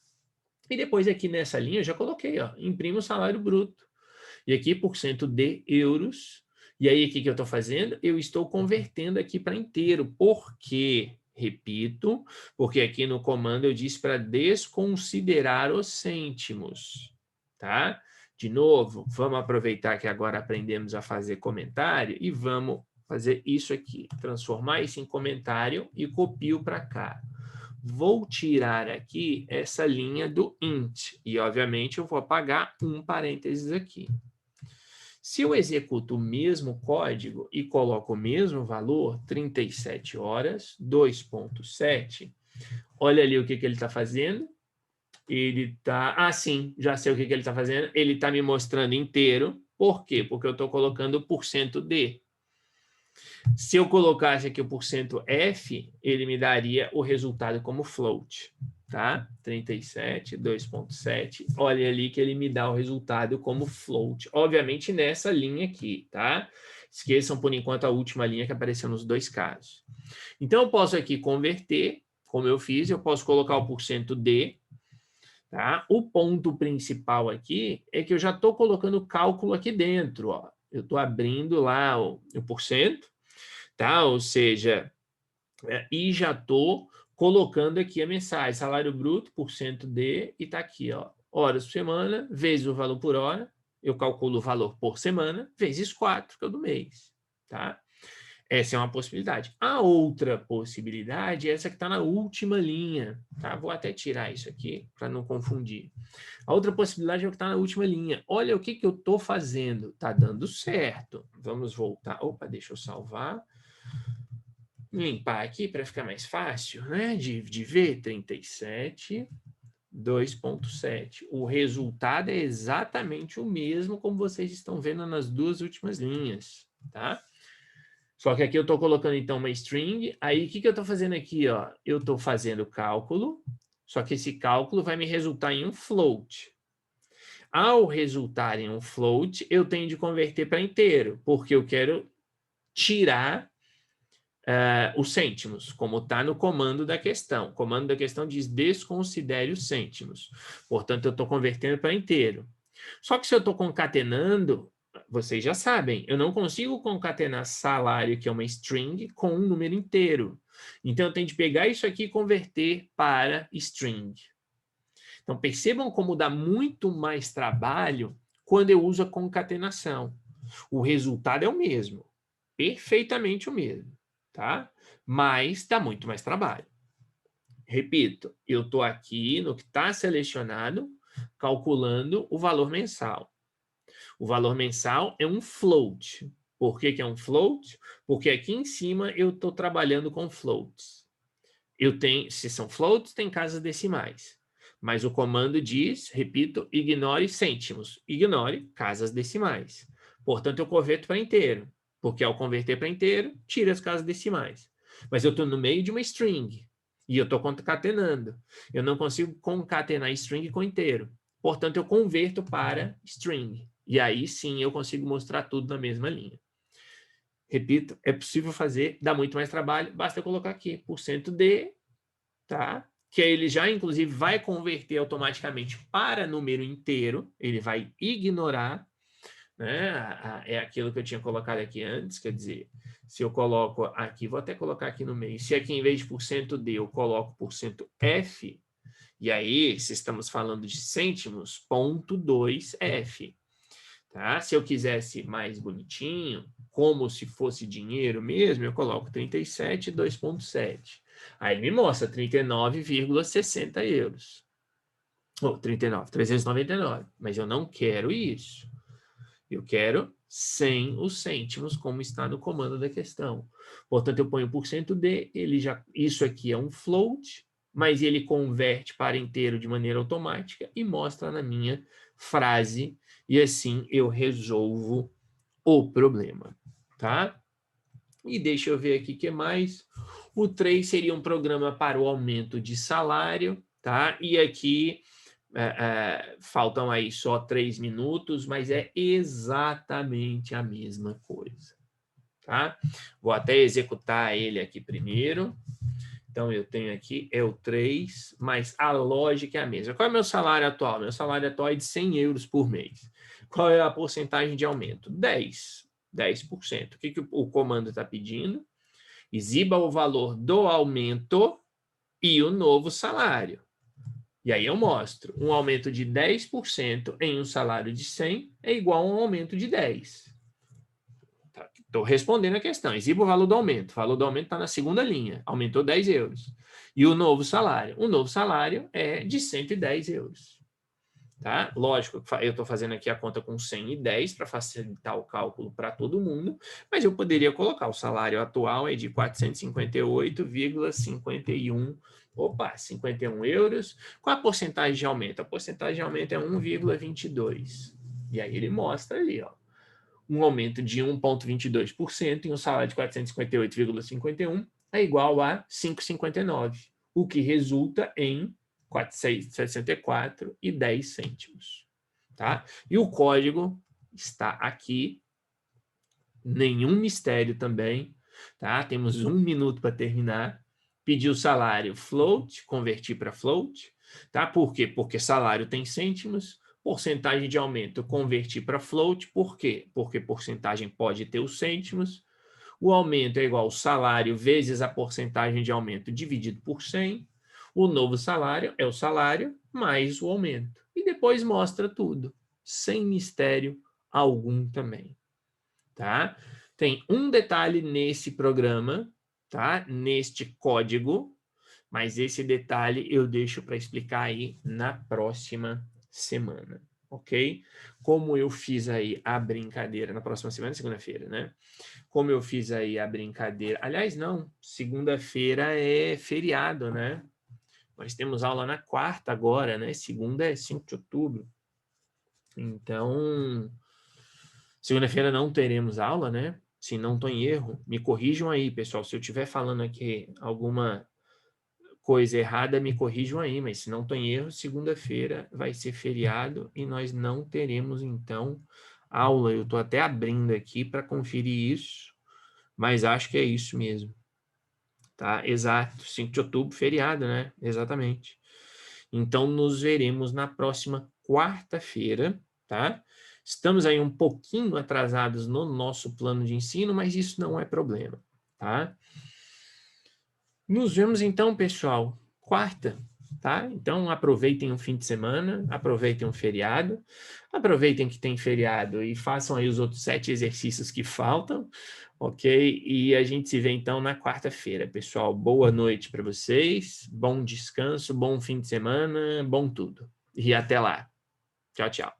E depois aqui nessa linha eu já coloquei, ó, imprimo o salário bruto. E aqui, porcento de euros. E aí, o que eu estou fazendo? Eu estou convertendo aqui para inteiro. Por quê? Repito, porque aqui no comando eu disse para desconsiderar os cêntimos, tá? De novo, vamos aproveitar que agora aprendemos a fazer comentário e vamos fazer isso aqui. Transformar isso em comentário e copio para cá. Vou tirar aqui essa linha do int e, obviamente, eu vou apagar um parênteses aqui. Se eu executo o mesmo código e coloco o mesmo valor, 37 horas, 2.7, olha ali o que ele está fazendo. Ele está... Ah, sim, já sei o que ele está fazendo. Ele está me mostrando inteiro. Por quê? Porque eu estou colocando o porcento de. Se eu colocasse aqui o porcento F, ele me daria o resultado como float, tá? 37, 2.7. Olha ali que ele me dá o resultado como float. Obviamente nessa linha aqui, tá? Esqueçam por enquanto a última linha que apareceu nos dois casos. Então eu posso aqui converter, como eu fiz, eu posso colocar o porcento D, tá? O ponto principal aqui é que eu já estou colocando o cálculo aqui dentro, ó. Eu estou abrindo lá o porcento, tá? Ou seja, e já estou colocando aqui a mensagem, salário bruto, porcento de, e está aqui, ó, horas por semana, vezes o valor por hora, eu calculo o valor por semana, vezes 4, que é o do mês, tá? Essa é uma possibilidade. A outra possibilidade é essa que está na última linha, tá? Vou até tirar isso aqui para não confundir. A outra possibilidade é o que está na última linha. Olha o que eu estou fazendo. Está dando certo. Vamos voltar. Opa, deixa eu salvar. Limpar aqui para ficar mais fácil, né? De ver 37, 2.7. O resultado é exatamente o mesmo como vocês estão vendo nas duas últimas linhas, tá? Só que aqui eu estou colocando, então, uma string. Aí, o que eu estou fazendo aqui? Ó? Eu estou fazendo cálculo, só que esse cálculo vai me resultar em um float. Ao resultar em um float, eu tenho de converter para inteiro, porque eu quero tirar os cêntimos, como está no comando da questão. O comando da questão diz desconsidere os cêntimos. Portanto, eu estou convertendo para inteiro. Só que se eu estou concatenando, vocês já sabem, eu não consigo concatenar salário, que é uma string, com um número inteiro. Então, eu tenho de pegar isso aqui e converter para string. Então, percebam como dá muito mais trabalho quando eu uso a concatenação. O resultado é o mesmo, perfeitamente o mesmo, tá? Mas dá muito mais trabalho. Repito, eu estou aqui no que está selecionado, calculando o valor mensal. O valor mensal é um float. Por que é um float? Porque aqui em cima eu estou trabalhando com floats. Se são floats, tem casas decimais. Mas o comando diz, repito, ignore cêntimos. Ignore casas decimais. Portanto, eu converto para inteiro. Porque ao converter para inteiro, tira as casas decimais. Mas eu estou no meio de uma string. E eu estou concatenando. Eu não consigo concatenar string com inteiro. Portanto, eu converto para string. E aí sim eu consigo mostrar tudo na mesma linha. Repito, é possível fazer, dá muito mais trabalho, basta eu colocar aqui, %d, tá? Que aí ele já, inclusive, vai converter automaticamente para número inteiro, ele vai ignorar, né? É aquilo que eu tinha colocado aqui antes, quer dizer, se eu coloco aqui, vou até colocar aqui no meio, se aqui em vez de %d eu coloco %f, e aí, se estamos falando de cêntimos, 0,2f. Tá? Se eu quisesse mais bonitinho, como se fosse dinheiro mesmo, eu coloco 37, 2,7. Aí ele me mostra 39,60 euros. Ou 39, 399. Mas eu não quero isso. Eu quero sem os cêntimos, como está no comando da questão. Portanto, eu ponho %d, isso aqui é um float, mas ele converte para inteiro de maneira automática e mostra na minha frase, e assim eu resolvo o problema, tá? E deixa eu ver aqui o que mais. O 3 seria um programa para o aumento de salário, tá? E aqui faltam aí só 3 minutos, mas é exatamente a mesma coisa, tá? Vou até executar ele aqui primeiro. Então, eu tenho aqui, é o 3, mas a lógica é a mesma. Qual é o meu salário atual? Meu salário atual é de 100 euros por mês. Qual é a porcentagem de aumento? 10%. O que o comando está pedindo? Exiba o valor do aumento e o novo salário. E aí eu mostro, um aumento de 10% em um salário de 100 é igual a um aumento de 10. Estou respondendo a questão. Exiba o valor do aumento. O valor do aumento está na segunda linha. Aumentou 10 euros. E o novo salário? O novo salário é de 110 euros. Tá? Lógico, eu estou fazendo aqui a conta com 100 e 10 para facilitar o cálculo para todo mundo, mas eu poderia colocar o salário atual é de 458,51 51 euros. Qual a porcentagem de aumento? A porcentagem de aumento é 1,22. E aí ele mostra ali, ó, um aumento de 1,22% em um salário de 458,51 é igual a 5,59, o que resulta em 464,10 cêntimos. Tá? E o código está aqui, nenhum mistério também. Tá? Temos 1 minuto para terminar. Pedir o salário float, convertir para float. Tá? Por quê? Porque salário tem cêntimos. Porcentagem de aumento, convertir para float. Por quê? Porque porcentagem pode ter os cêntimos. O aumento é igual ao salário vezes a porcentagem de aumento dividido por 100. O novo salário é o salário mais o aumento. E depois mostra tudo, sem mistério algum também. Tá? Tem um detalhe nesse programa, tá? Neste código, mas esse detalhe eu deixo para explicar aí na próxima semana, ok? Como eu fiz aí a brincadeira, na próxima semana, segunda-feira, né? Como eu fiz aí a brincadeira, aliás, não, segunda-feira é feriado, né? Nós temos aula na quarta agora, né? Segunda é 5 de outubro. Então, segunda-feira não teremos aula, né? Se não estou em erro, me corrijam aí, pessoal. Se eu estiver falando aqui alguma coisa errada, me corrijam aí, mas se não estou em erro, segunda-feira vai ser feriado e nós não teremos, então, aula. Eu estou até abrindo aqui para conferir isso, mas acho que é isso mesmo. tá? Exato, 5 de outubro, feriado, né? Exatamente. Então, nos veremos na próxima quarta-feira, tá? Estamos aí um pouquinho atrasados no nosso plano de ensino, mas isso não é problema, tá? Nos vemos então, pessoal, quarta, tá? Então, aproveitem o fim de semana, aproveitem o feriado, aproveitem que tem feriado e façam aí os outros 7 exercícios que faltam, ok? E a gente se vê então na quarta-feira, pessoal. Boa noite para vocês, bom descanso, bom fim de semana, bom tudo. E até lá. Tchau, tchau.